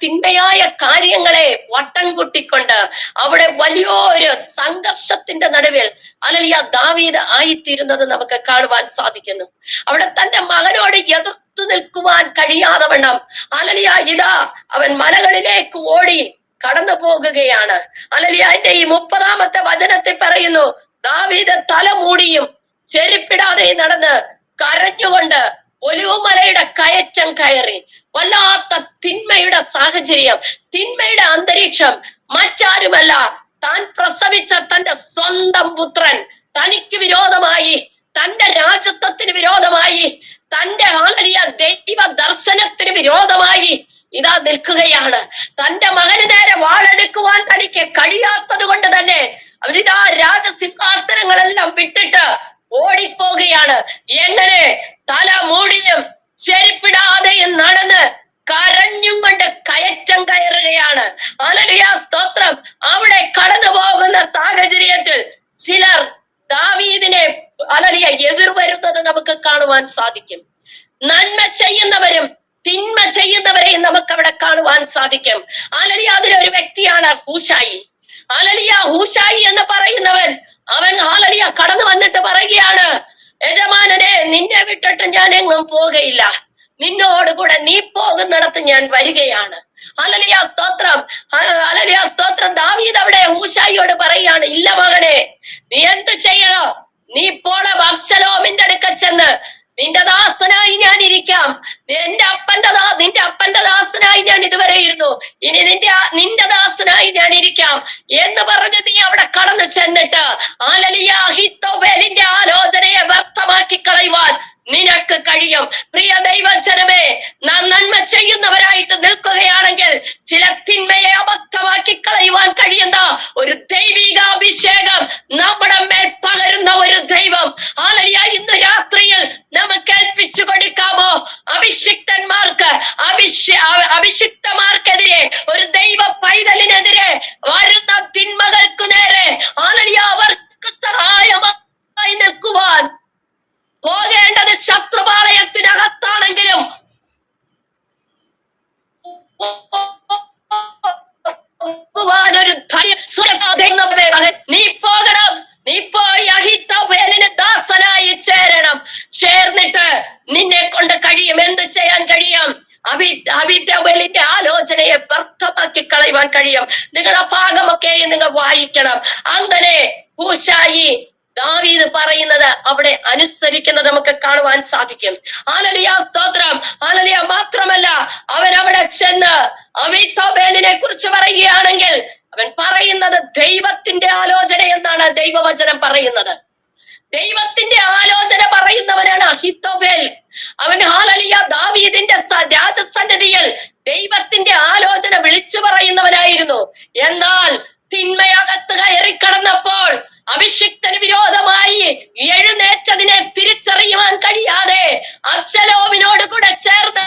തിന്മയായ കാര്യങ്ങളെ വട്ടം കുട്ടിക്കൊണ്ട് അവിടെ വലിയൊരു സംഘർഷത്തിന്റെ നടുവിൽ ദാവീദ് ആയിത്തീരുന്നത് നമുക്ക് കാണുവാൻ സാധിക്കുന്നു. അവിടെ തന്റെ മകനോട് എതിർത്തു നിൽക്കുവാൻ കഴിയാതെ വണ്ണം ഇതാ അവൻ മലകളിലേക്ക് ഓടി കടന്നു പോകുകയാണ്. അതിന്റെ ഈ 30-ാമത്തെ വചനത്തിൽ പറയുന്നു, ദാവീദ് തലമൂടിയും ചെരുപ്പിടാതെ നടന്ന് കരഞ്ഞുകൊണ്ട് ഒലിവുമലയുടെ കയറ്റം കയറി. വല്ലാത്ത തിന്മയുടെ സാഹചര്യം, തിന്മയുടെ അന്തരീക്ഷം. മറ്റാരുമല്ല, താൻ പ്രസവിച്ച തന്റെ സ്വന്തം പുത്രൻ തനിക്ക് വിരോധമായി, തന്റെ രാജത്വത്തിന് വിരോധമായി, തന്റെ ദൈവ ദർശനത്തിന് വിരോധമായി ഇതാ നിൽക്കുകയാണ്. തന്റെ മകന് നേരെ വാളെടുക്കുവാൻ തനിക്ക് കഴിയാത്തത് കൊണ്ട് തന്നെ അവരിതാ രാജസിംഹാസനങ്ങളെല്ലാം വിട്ടിട്ട് ഓടിപ്പോകുകയാണ്. എങ്ങനെ? തല മൂടിയും ചെരുപ്പിടാതെയും നടന്ന് കരഞ്ഞും കൊണ്ട് കയറ്റം കയറുകയാണ്. ഹല്ലേലൂയ, സ്തോത്രം. അവിടെ കടന്നു പോകുന്ന സാഹചര്യത്തിൽ ചിലർ ദാവീദിനെ എതിർവരുന്നത് നമുക്ക് കാണുവാൻ സാധിക്കും. നന്മ ചെയ്യുന്നവരും തിന്മ ചെയ്യുന്നവരെയും നമുക്ക് അവിടെ കാണുവാൻ സാധിക്കും. അതിലൊരു വ്യക്തിയാണ് ഹൂശായി. ഹൂശായി എന്ന് പറയുന്നവൻ, അവൻ കടന്നു വന്നിട്ട് പറയുകയാണ്, യജമാനനെ, നിന്നെ വിട്ടിട്ട് ഞാൻ എങ്ങും പോകുകയില്ല, നിന്നോടുകൂടെ നീ പോകുന്നിടത്ത് ഞാൻ വരികയാണ്. സ്തോത്രം, സ്തോത്രം. ദാവീദ് അവിടെ ഹൂശായിയോട് പറയുകയാണ്, ഇല്ല മകനെ, നീ എന്ത് ചെയ്യണോ? നീ പോണം അബ്ശലോമിന്റെ അടുക്ക ചെന്ന്, നിന്റെ ദാസനായി ഞാൻ ഇരിക്കാം, നിന്റെ അപ്പന്റെ ദാസനായി ഞാൻ ഇതുവരെ ഇരുന്നു, ഇനി നിന്റെ ദാസനായി ഞാൻ ഇരിക്കാം എന്ന് പറഞ്ഞ് നീ അവിടെ കടന്നു ചെന്നിട്ട് അഹിത്തോഫേലിന്റെ ആലോചനയെ വ്യക്തമാക്കി കളയുവാൻ നിനക്ക് കഴിയും. പ്രിയ ദൈവജനമേ, നാം നന്മ ചെയ്യുന്നവരായിട്ട് നിൽക്കുകയാണെങ്കിൽ ചില തിന്മയെ അബദ്ധമാക്കി കളയുവാൻ കഴിയുന്ന ഒരു ദൈവികാഭിഷേകം നമ്മുടെ മേൽ പകരുന്ന ഒരു ദൈവം ഹല്ലേലൂയ ഇന്ന് രാത്രിയിൽ നമുക്ക് ഏൽപ്പിച്ചു കൊടുക്കാമോ? അഭിഷിക്തന്മാർക്ക് അഭിഷിക്തമാർക്കെതിരെ ഒരു ദൈവ പൈതലിനെതിരെ വരുന്ന തിന്മകൾക്ക് നേരെ ഹല്ലേലൂയ അവർക്ക് സഹായമായി നിൽക്കുവാൻ പോകേണ്ടത് ശത്രുപാളയത്തിനകത്താണെങ്കിലും ഒരു നീ പോകണം. നീ പോയി അഹീത്തോഫേലിന് ദാസനായി ചേരണം. ചേർന്നിട്ട് നിന്നെ കൊണ്ട് കഴിയും. എന്ത് ചെയ്യാൻ കഴിയും? അഹീത്തോഫേലിന്റെ ആലോചനയെ വ്യർത്ഥമാക്കി കളയുവാൻ കഴിയും. നിങ്ങളുടെ ഭാഗമൊക്കെ നിങ്ങൾ വായിക്കണം. അങ്ങനെ ഹൂശായി ദാവീദ് പറയുന്നത് അവിടെ അനുസരിക്കുന്നത് നമുക്ക് കാണുവാൻ സാധിക്കും. ഹല്ലേലൂയ, സ്തോത്രം. ഹല്ലേലൂയ. മാത്രമല്ല അവൻ അവിടെ ചെന്ന് അഹീത്തോഫേലിനെ കുറിച്ച് പറയുകയാണെങ്കിൽ അവൻ പറയുന്നത് ദൈവത്തിന്റെ ആലോചന എന്നാണ് ദൈവവചനം പറയുന്നത്. ദൈവത്തിന്റെ ആലോചന പറയുന്നവനാണ് അഹീത്തോഫേൽ. അവൻ ഹല്ലേലൂയ ദാവീദിന്റെ രാജസന്നിധിയിൽ ദൈവത്തിന്റെ ആലോചന വിളിച്ചു പറയുന്നവനായിരുന്നു. എന്നാൽ തിന്മയകത്ത് കയറി കടന്നപ്പോൾ അഭിഷിക്തന് വിരോധമായി എഴുന്നേറ്റതിനെ തിരിച്ചറിയുവാൻ കഴിയാതെ അബ്ശലോമിനോട് കൂടെ ചേർന്ന്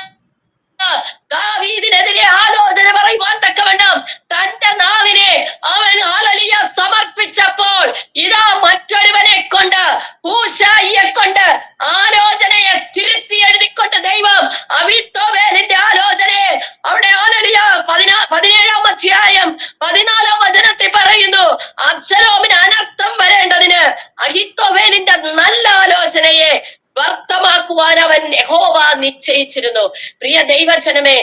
ദാവീദിനെതിരെ ആലോചന പറയുവാൻ തക്കവണ്ണം തന്റെ നാവിനെ അവൻ ഹല്ലേലൂയ സമർപ്പിച്ചപ്പോൾ ഇതാ മറ്റൊരുവനെ കൊണ്ട് ഹൂശായിയെ കൊണ്ട് ആലോചനയെ തിരുത്തി എഴുതിക്കൊണ്ട് ദൈവം അഹീത്തോഫേലിന്റെ ആലോചനയെ അവിടെ ഹല്ലേലൂയ 17-ാം അധ്യായം 14-ാം വചനത്തിൽ പറയുന്നു, അബ്ശലോമിന് അനർത്ഥം വരേണ്ടതിന് അഹീത്തോഫേലിന്റെ നല്ല ആലോചനയെ വ്യർത്ഥമാക്കുവാൻ അവൻ യഹോവ നിശ്ചയിച്ചിരുന്നു. പ്രിയ ദൈവജനമേ,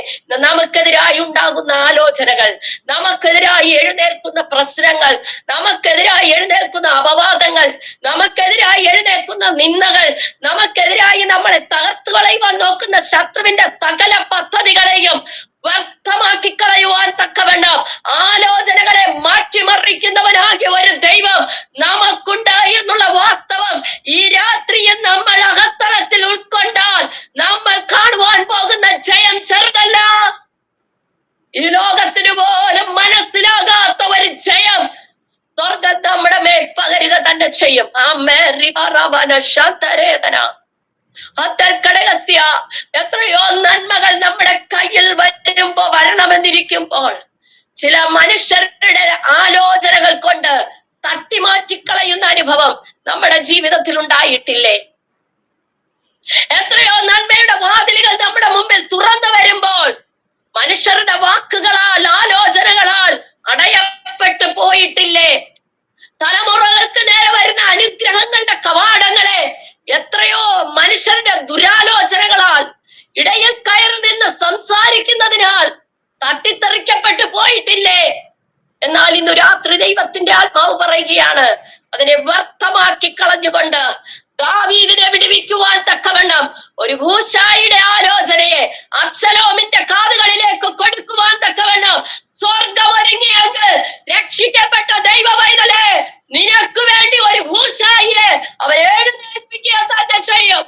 നമുക്കെതിരായി ഉണ്ടാകുന്ന ആലോചനകൾ, നമുക്കെതിരായി എഴുന്നേൽക്കുന്ന പ്രശ്നങ്ങൾ, നമുക്കെതിരായി എഴുന്നേൽക്കുന്ന അപവാദങ്ങൾ, നമുക്കെതിരായി എഴുന്നേൽക്കുന്ന നിന്ദകൾ, നമുക്കെതിരായി നമ്മളെ തകർത്തു കളയുവാൻ നോക്കുന്ന ശത്രുവിന്റെ സകല പദ്ധതികളെയും വ്യർത്ഥമാക്കി കളയുവാൻ തക്കവണ്ണം ആലോചനകളെ മാറ്റിമറിക്കുന്നവനാകിയ ഒരു ദൈവം നമുക്കുണ്ടായി എന്നുള്ള വാസ്തവം ഈ രാത്രിയിൽ നമ്മൾ അകത്തളത്തിൽ ഉൾക്കൊണ്ടാൽ നമ്മൾ കാണുവാൻ പോകുന്ന ജയം ചെറുതല്ല. ഈ ലോകത്തിന് പോലും മനസ്സിലാകാത്ത ഒരു ജയം സ്വർഗം നമ്മുടെ മേൽ പകരുക തന്നെ ചെയ്യും. എത്രയോ നന്മകൾ നമ്മുടെ കയ്യിൽ വരണമെന്നിരിക്കുമ്പോൾ ചില മനുഷ്യരുടെ ആലോചനകൾ കൊണ്ട് തട്ടിമാറ്റിക്കളയുന്ന അനുഭവം നമ്മുടെ ജീവിതത്തിൽ ഉണ്ടായിട്ടില്ലേ? എത്രയോ നന്മയുടെ വാതിലുകൾ നമ്മുടെ മുമ്പിൽ തുറന്നു വരുമ്പോൾ മനുഷ്യരുടെ വാക്കുകളാൽ ആലോചനകളാൽ അടയപ്പെട്ടു പോയിട്ടില്ലേ? തലമുറകൾക്ക് നേരെ വരുന്ന അനുഗ്രഹങ്ങളുടെ കവാടങ്ങളെ എത്രയോ മനുഷ്യരുടെ ദുരാലോചനകളാൽ ഇടയിൽ കയറി നിന്ന് സംസാരിക്കുന്നതിനാൽ തട്ടിത്തെറിക്കപ്പെട്ടു പോയിട്ടില്ലേ? എന്നാൽ ഇന്ന് രാത്രി ദൈവത്തിന്റെ ആത്മാവ് പറയുകയാണ്, അതിനെ വ്യർത്ഥമാക്കി കളഞ്ഞുകൊണ്ട് ദാവീദിനെ വിടുവിക്കുവാൻ തക്കവണ്ണം ഒരു ഹൂശായിയുടെ ആലോചനയെ അബ്ശലോമിന്റെ കാതുകളിലേക്ക് കൊടുക്കുവാൻ തക്കവണ്ണം സ്വർഗം ഒരുങ്ങിയെങ്കിൽ രക്ഷിക്കപ്പെട്ട ദൈവ പൈതലേ, നിനക്ക് വേണ്ടി ഒരു ഹൂശായിയെ അവൻ എഴുന്നേൽപ്പിക്കുക തന്നെ ചെയ്യും.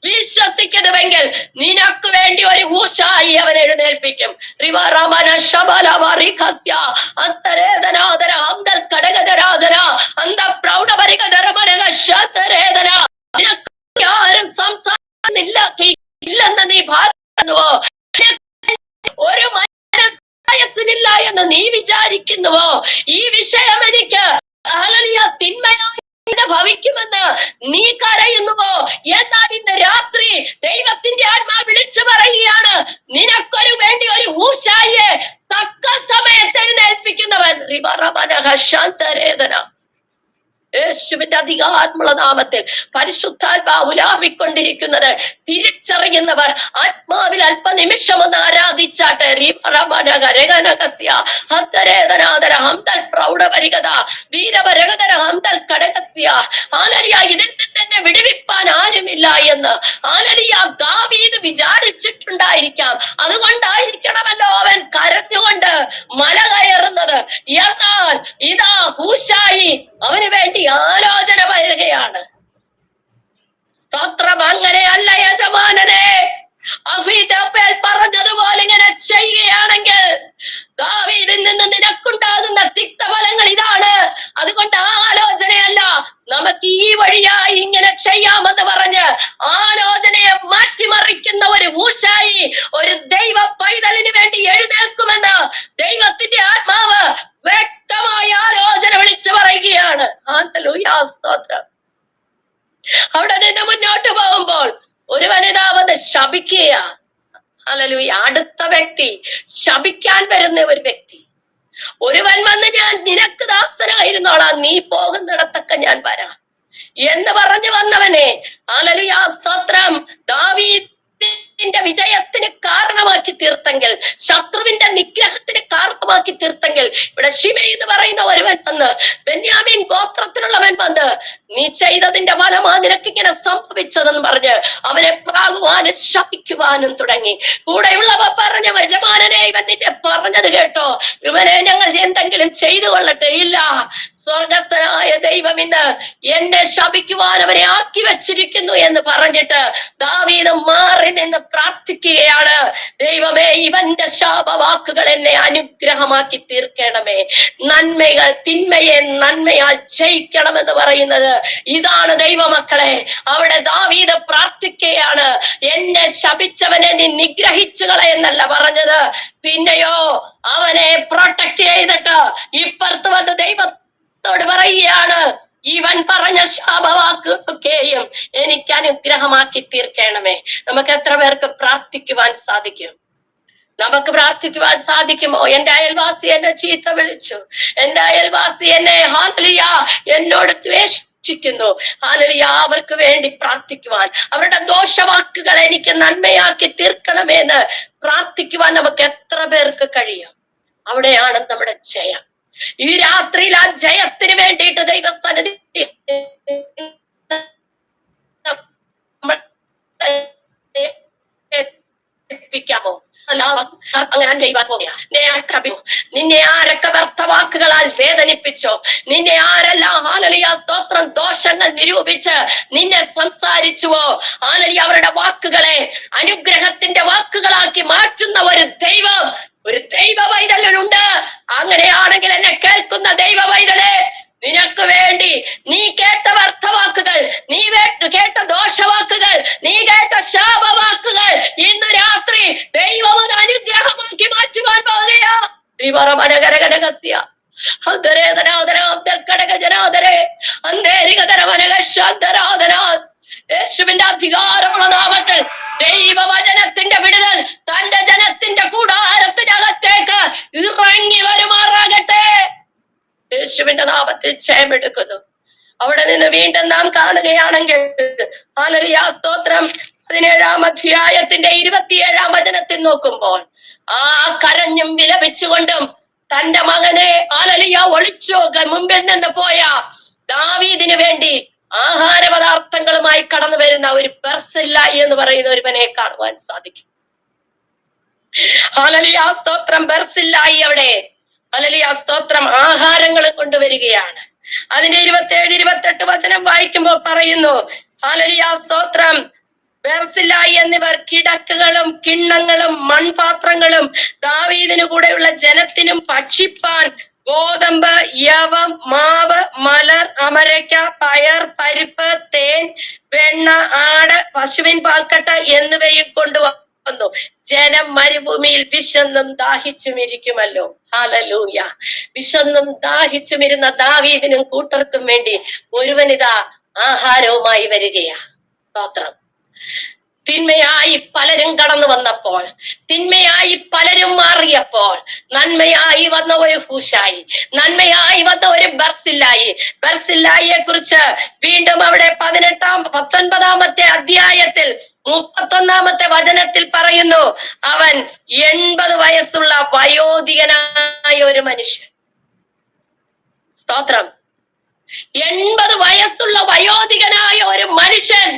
വിശ്വസിക്കുന്നുവെങ്കിൽ നിനക്ക് വേണ്ടി ഒരു ഹൂശായി അവൻ എഴുന്നേൽപ്പിക്കും. ആരും സംസാരിക്കുന്നില്ലെന്ന് നീ ഭാവിക്കുന്നുവോ? ഒരു മനസ്സായത്തിനില്ല എന്ന് നീ വിചാരിക്കുന്നുവോ? ഈ വിഷയം എനിക്ക് തിന്മയായി ഭവിക്കുമെന്ന് നീ കരയുന്നുവോ? എന്നാൽ ഇന്ന് രാത്രി ദൈവത്തിന്റെ ആത്മാ വിളിച്ചു പറയുകയാണ്, നിനക്കൊരു വേണ്ടി ഒരു ഹൂശായിയെ തക്ക സമയത്ത് എഴുന്നേൽപ്പിക്കുന്നവൻ. യേശുവിന്റെ അധികാരമുള്ള നാമത്തിൽ പരിശുദ്ധാത്മാവ് ഉലാവിക്കൊണ്ടിരിക്കുന്നത് തിരിച്ചറിയുന്നവർ ആത്മാവിൽ അല്പനിമിഷം ഒന്ന് ആരാധിച്ചാട്ടെ. ഇതിൽ തന്നെ വിടുവിപ്പാൻ ആരുമില്ല എന്ന് ദാവീദ് വിചാരിച്ചിട്ടുണ്ടായിരിക്കാം. അതുകൊണ്ടായിരിക്കണമല്ലോ അവൻ കരഞ്ഞുകൊണ്ട് മല കയറുന്നത്. എന്നാൽ ഇതാ ഹൂശായി അവന് വേണ്ടി ആലോചന വരികയാണ്. സ്തോത്രം. അങ്ങനെയല്ല യജമാനനെ, അഹീതോഫേൽ പറഞ്ഞതുപോലെ ഇങ്ങനെ ചെയ്യുകയാണെങ്കിൽ ദാവീദിൽ നിന്ന് നിനക്കുണ്ടാകുന്ന തിക്തഫലങ്ങൾ ഇതാണ്. അതുകൊണ്ട് ആ ആലോചനയല്ല, നമുക്ക് ഈ വഴിയായി ഇങ്ങനെ ചെയ്യാമെന്ന് പറഞ്ഞ് ആലോചനയെ മാറ്റിമറിക്കുന്ന ഒരു ഹൂശായി ഒരു ദൈവ പൈതലിന് വേണ്ടി എഴുന്നേൽക്കുമെന്ന് ദൈവത്തിന്റെ ആത്മാവ് വ്യക്തമായ ആലോചന വിളിച്ചു പറയുകയാണ്. ഹല്ലേലൂയ, സ്തോത്രം. അവിടെ നിന്ന് മുന്നോട്ട് പോകുമ്പോൾ ഒരുവനിതാവത് ശപിക്കുക. ഹല്ലേലൂയ. അടുത്ത വ്യക്തി ശപിക്കാൻ വരുന്ന ഒരു വ്യക്തി. ഒരുവൻ വന്ന് ഞാൻ നിനക്ക് ദാസനായിരുന്നോളാം, നീ പോകുന്നിടത്തൊക്കെ ഞാൻ വരാം എന്ന് പറഞ്ഞു വന്നവനെ ഹല്ലേലൂയ, സ്തോത്രം, ദാവീദിന്റെ വിജയത്തിന് കാരണമാക്കി തീർത്തെങ്കിൽ, ശത്രുവിന്റെ നിഗ്രഹത്തിന് കാരണമാക്കി തീർത്തെങ്കിൽ, ഇവിടെ ശിമെയി എന്ന് പറയുന്ന ഒരുവൻ വന്ന്, ബെന്യാമീൻ ഗോത്രത്തിലുള്ളവൻ വന്ന്, നീ ചെയ്തതിന്റെ ഫലമാ നിനക്ക് ഇങ്ങനെ സംഭവിച്ചതെന്ന് പറഞ്ഞ് അവനെ പ്രാകുവാനും ശപിക്കുവാനും തുടങ്ങി. കൂടെയുള്ളവ പറഞ്ഞ, യജമാനനെ, ഇവൻ നിന്നെ പറഞ്ഞത് കേട്ടോ, ഇവനെ ഞങ്ങൾ എന്തെങ്കിലും ചെയ്തു കൊള്ളട്ടെ. ഇല്ല, സ്വർഗസ്ഥനായ ദൈവം ഇന്ന് എന്നെ ശപിക്കുവാൻ അവരെ ആക്കി വെച്ചിരിക്കുന്നു എന്ന് പറഞ്ഞിട്ട് ദാവീദ് മാറി നിന്ന് പ്രാർത്ഥിക്കുകയാണ്. ദൈവമേ, ഇവന്റെ ശാപവാക്കുകൾ എന്നെ അനുഗ്രഹമാക്കി തീർക്കണമേ, നന്മകൾ തിന്മയെ നന്മയാൽ ജയിക്കണമെന്ന് പറയുന്നത് ഇതാണ് ദൈവമക്കളെ. അവിടെ ദാവീദ് പ്രാർത്ഥിക്കുകയാണ്, എന്നെ ശപിച്ചവനെ നീ നിഗ്രഹിച്ചുകളെ എന്നല്ല പറഞ്ഞത്, പിന്നെയോ അവനെ പ്രൊട്ടക്ട് ചെയ്തിട്ട് ഇപ്പുറത്ത് വന്ന് ദൈവത്തോട് പറയുകയാണ്, ഇവൻ പറഞ്ഞ ശാപവാക്കൊക്കെയും എനിക്ക് അനുഗ്രഹമാക്കി തീർക്കണമേ. നമുക്ക് എത്ര പേർക്ക് പ്രാർത്ഥിക്കുവാൻ സാധിക്കും? നമുക്ക് പ്രാർത്ഥിക്കുവാൻ സാധിക്കുമോ? എന്റെ അയൽവാസി എന്നെ ചീത്ത വിളിച്ചു, എന്റെ അയൽവാസി എന്നെ ഹല്ലേലൂയ എന്നോട് ദ്വേഷിക്കുന്നു, ഹല്ലേലൂയ, അവർക്ക് വേണ്ടി പ്രാർത്ഥിക്കുവാൻ, അവരുടെ ദോഷവാക്കുകൾ എനിക്ക് നന്മയാക്കി തീർക്കണമെന്ന് പ്രാർത്ഥിക്കുവാൻ നമുക്ക് എത്ര പേർക്ക് കഴിയും? അവിടെയാണ് നമ്മുടെ ജയം. ഈ രാത്രിയിൽ ആ ജയത്തിന് വേണ്ടിയിട്ട് ദൈവസന്നിധി ോ അങ്ങനെ ചെയ്യുവാൻ പോകുക. നിന്നെ ആരൊക്കെ വ്യർത്ഥവാക്കുകളാൽ വേദനിപ്പിച്ചോ, നിന്നെ ആരെല്ലാം ഹല്ലേലൂയ സ്തോത്രം ദോഷങ്ങൾ നിരൂപിച്ച് നിന്നെ സംസാരിച്ചുവോ, ഹല്ലേലൂയ അവരുടെ വാക്കുകളെ അനുഗ്രഹത്തിന്റെ വാക്കുകളാക്കി മാറ്റുന്ന ഒരു ദൈവ പൈതലുണ്ട്. അങ്ങനെയാണെങ്കിൽ എന്നെ കേൾക്കുന്ന ദൈവ പൈതലേ, നിനക്ക് വേണ്ടി നീ കേട്ട വ്യർത്ഥവാക്കുകൾ, നീ കേട്ട ദോഷവാക്കുകൾ, നീ കേട്ട ശാപവാക്കുകൾ ഇന്ന് രാത്രി ദൈവം അത് അനുഗ്രഹമാക്കി മാറ്റുവാൻ പോകുകയാ. യേശുവിന്റെ അധികാരമുള്ള നാമത്തിൽ ദൈവവചനത്തിന്റെ വിടുതൽ തന്റെ ജനത്തിന്റെ കൂടാരത്തിനകത്തേക്ക് ഇറങ്ങി വരുമാറാകട്ടെ. യേശുവിന്റെ നാമത്തിൽ ജയമെടുക്കുന്നു. അവിടെ നിന്ന് വീണ്ടും നാം കാണുകയാണെങ്കിൽ ഹല്ലേലൂയ സ്തോത്രം 17-ാം അധ്യായത്തിന്റെ 27-ാം വചനത്തിൽ നോക്കുമ്പോൾ, ആ കരഞ്ഞും വിലപിച്ചുകൊണ്ടും തന്റെ മകനെ ഹല്ലേലൂയ ഒളിച്ചു മുമ്പിൽ നിന്ന് പോയ ദാവീദിന് വേണ്ടി ആഹാര പദാർത്ഥങ്ങളുമായി കടന്നു വരുന്ന ഒരു ബർസില്ലായി എന്ന് പറയുന്ന ഒരുവനെ കാണുവാൻ സാധിക്കും. ഹല്ലേലൂയ സ്തോത്രം, ബർസില്ലായി അവിടെ ഹല്ലേലൂയ സ്തോത്രം ആഹാരങ്ങൾ കൊണ്ടുവരികയാണ്. അതിന്റെ 27-28 വചനം വായിക്കുമ്പോൾ പറയുന്നു, ഹല്ലേലൂയ സ്തോത്രം, ബർസില്ലായി എന്നിവർ കിടക്കുകളും കിണ്ണങ്ങളും മൺപാത്രങ്ങളും ദാവീദിനു കൂടെയുള്ള ജനത്തിനും ഭക്ഷിപ്പാൻ ഗോതമ്പ്, യവം, മാവ്, മലർ, അമരയ്ക്ക, പയർ, പരിപ്പ്, തേൻ, വെണ്ണ, ആട്, പശുവിൻ പാൽക്കട്ട എന്നിവയും കൊണ്ടുവന്നു. ജനം മരുഭൂമിയിൽ വിശന്നും ദാഹിച്ചും ഇരിക്കുമല്ലോ. ഹല്ലേലൂയ. വിശന്നും ദാഹിച്ചുമിരുന്ന ദാവീദിനും കൂട്ടർക്കും വേണ്ടി ഒരുവനിതാ ആഹാരവുമായി വരികയാ. സ്തോത്രം. തിന്മയായി പലരും കടന്നു വന്നപ്പോൾ, തിന്മയായി പലരും മാറിയപ്പോൾ, നന്മയായി വന്ന ഒരു ഹൂശായി, നന്മയായി വന്ന ഒരു ബർസില്ലായിയെ കുറിച്ച് വീണ്ടും അവിടെ 19-ാമത്തെ അധ്യായത്തിൽ 31-ാമത്തെ വചനത്തിൽ പറയുന്നു, അവൻ 80 വയസ്സുള്ള വയോധികനായ ഒരു മനുഷ്യൻ. സ്തോത്രം. 80 വയസ്സുള്ള വയോധികനായ ഒരു മനുഷ്യൻ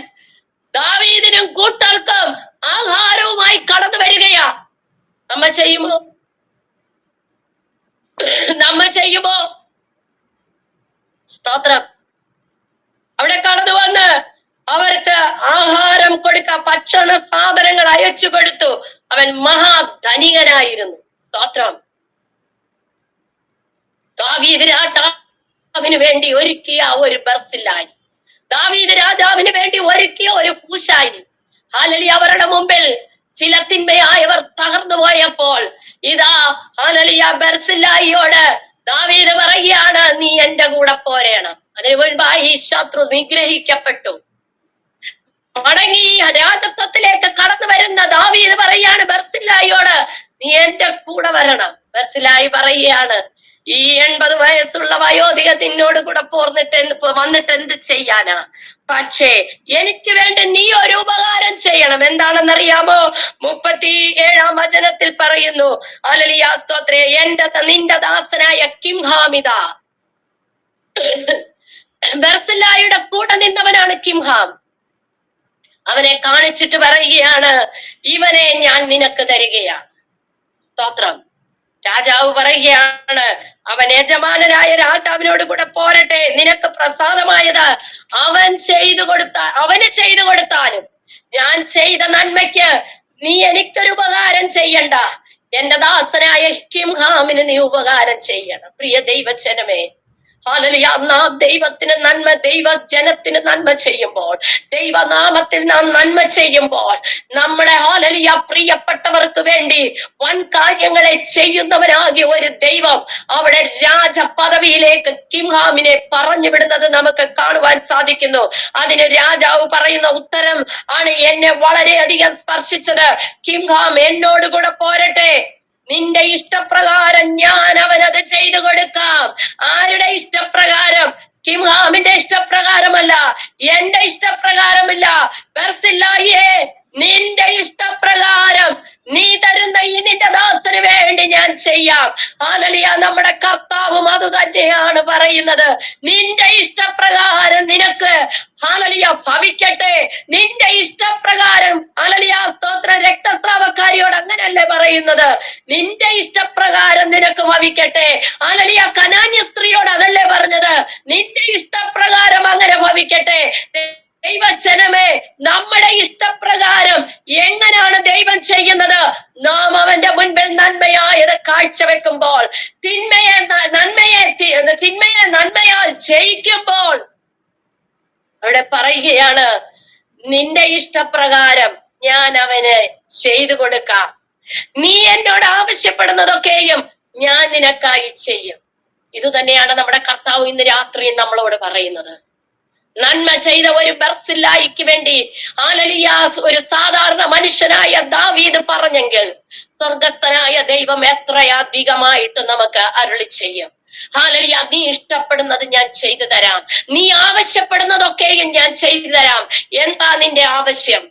ദാവീദിനും കൂട്ടർക്കും ആഹാരവുമായി കടന്നു വരികയാ. നമ്മ ചെയ്യുമോ? സ്തോത്രം. അവിടെ കടന്നു വന്ന് അവർക്ക് കൊടുക്ക ഭക്ഷണ സാധനങ്ങൾ അയച്ചു കൊടുത്തു. അവൻ മഹാധനികനായിരുന്നു. സ്തോത്രം. ദാവീദ് രാജാവിന് വേണ്ടി ഒരുക്കിയ ഒരു ബർസില്ലായി, ദാവീദ് രാജാവിന് വേണ്ടി ഒരുക്കിയ ഒരു ഹൂശായി. ഹല്ലേലൂയ. അവരുടെ മുമ്പിൽ ചില തിന്മയായവർ തകർന്നു പോയപ്പോൾ ഇതാ ഹല്ലേലൂയ ബർസില്ലായിയോട് ദാവീദ് പറയുകയാണ്, നീ എന്റെ കൂടെ പോരേണം. അതിനു മുൻപായി ഈ ശത്രു നിഗ്രഹിക്കപ്പെട്ടു. മടങ്ങി രാജത്വത്തിലേക്ക് കടന്നു വരുന്ന ദാവീദ് പറയാണ് ബർസില്ലായിയോട്, നീ എന്റെ കൂടെ വരണം. ബർസില്ലായി പറയുകയാണ്, ഈ 80 വയസ്സുള്ള വയോധിക നിന്നോട് കൂടെ വന്നിട്ട് എന്ത് ചെയ്യാനാ? പക്ഷേ എനിക്ക് വേണ്ടി നീ ഒരു ഉപകാരം ചെയ്യണം. എന്താണെന്നറിയാമോ? 37-ാം വചനത്തിൽ പറയുന്നു, ഹല്ലേലൂയ സ്തോത്രേ, നിന്റെ ദാസനായ കിംഹാമിത. ബർസില്ലായിയുടെ കൂടെ നിന്നവനാണ് കിംഹാം. അവനെ കാണിച്ചിട്ട് പറയുകയാണ്, ഇവനെ ഞാൻ നിനക്ക് തരികയാണ്. സ്തോത്രം. രാജാവ് പറയുകയാണ്, അവൻ യജമാനനായ രാജാവിനോട് കൂടെ പോരട്ടെ. നിനക്ക് പ്രസാദമായത് അവന് ചെയ്തു കൊടുത്താലും ഞാൻ ചെയ്ത നന്മയ്ക്ക് നീ എനിക്കൊരു ഉപകാരം ചെയ്യണ്ട. എന്റെ ദാസനായ കിംഹാമിന് നീ ഉപകാരം ചെയ്യണം. പ്രിയ ദൈവജനമേ, ഹല്ലേലൂയ. നാം ദൈവത്തിന് നന്മ, ദൈവജനത്തിന് നന്മ ചെയ്യുമ്പോൾ, ദൈവനാമത്തിൽ നാം നന്മ ചെയ്യുമ്പോൾ, നമ്മുടെ ഹല്ലേലൂയ പ്രിയപ്പെട്ടവർക്ക് വേണ്ടി വൻ കാര്യങ്ങളെ ചെയ്യുന്നവനാകിയ ഒരു ദൈവം അവിടെ രാജപദവിയിലേക്ക് കിംഹാമിനെ പറഞ്ഞു വിടുന്നത് നമുക്ക് കാണുവാൻ സാധിക്കുന്നു. അതിന് രാജാവ് പറയുന്ന ഉത്തരം ആണ് എന്നെ വളരെയധികം സ്പർശിച്ചത്. കിംഹാം എന്നോട് കൂടെ പോരട്ടെ, നിന്റെ ഇഷ്ടപ്രകാരം ഞാൻ അവനത് ചെയ്തു കൊടുക്കാം. ആരുടെ ഇഷ്ടപ്രകാരം? കിംഹാമിന്റെ ഇഷ്ടപ്രകാരമല്ല, എന്റെ ഇഷ്ടപ്രകാരമില്ല. ബർസില്ലായിയെ, നിന്റെ ഇഷ്ടപ്രകാരം നീ തരുന്ന ഈ നിന്റെ ദാസന് വേണ്ടി ഞാൻ ചെയ്യാം. ഹല്ലേലൂയ. നമ്മുടെ കർത്താവും അത് തന്നെയാണ് പറയുന്നത്. നിന്റെ ഇഷ്ടപ്രകാരം നിനക്ക് ഹല്ലേലൂയ ഭവിക്കട്ടെ. നിന്റെ ഇഷ്ടപ്രകാരം ഹല്ലേലൂയ സ്തോത്ര. രക്തസ്രാവക്കാരിയോട് അങ്ങനല്ലേ പറയുന്നത്? നിന്റെ ഇഷ്ടപ്രകാരം നിനക്ക് ഭവിക്കട്ടെ. ഹല്ലേലൂയ. കനാന്യ സ്ത്രീയോട് അതല്ലേ പറഞ്ഞത്? നിന്റെ ഇഷ്ടപ്രകാരം അങ്ങനെ ഭവിക്കട്ടെ. ദൈവജനമേ, നമ്മുടെ ഇഷ്ടപ്രകാരം എങ്ങനെയാണ് ദൈവം ചെയ്യുന്നത്? നാം അവന്റെ മുൻപിൽ നന്മയായത് കാഴ്ചവെക്കുമ്പോൾ, തിന്മയെ നന്മയാൽ ജയിക്കുമ്പോൾ അവിടെ പറയുകയാണ്, നിന്റെ ഇഷ്ടപ്രകാരം ഞാൻ അവന് ചെയ്തു കൊടുക്കാം. നീ എന്നോട് ആവശ്യപ്പെടുന്നതൊക്കെയും ഞാൻ നിനക്കായി ചെയ്യും. ഇത് തന്നെയാണ് നമ്മുടെ കർത്താവ് ഇന്ന് രാത്രി നമ്മളോട് പറയുന്നത്. നന്മ ചെയ്ത ഒരു ബർസില്ലായിക്ക് വേണ്ടി ഹല്ലേലൂയ ഒരു സാധാരണ മനുഷ്യനായ ദാവീദ് പറഞ്ഞെങ്കിൽ സ്വർഗസ്ഥനായ ദൈവം എത്രയധികമായിട്ട് നമുക്ക് അരുളി ചെയ്യും. ഹല്ലേലൂയ. നീ ഇഷ്ടപ്പെടുന്നത് ഞാൻ ചെയ്തു തരാം, നീ ആവശ്യപ്പെടുന്നതൊക്കെയും ഞാൻ ചെയ്തു തരാം. എന്താ നിന്റെ ആവശ്യം?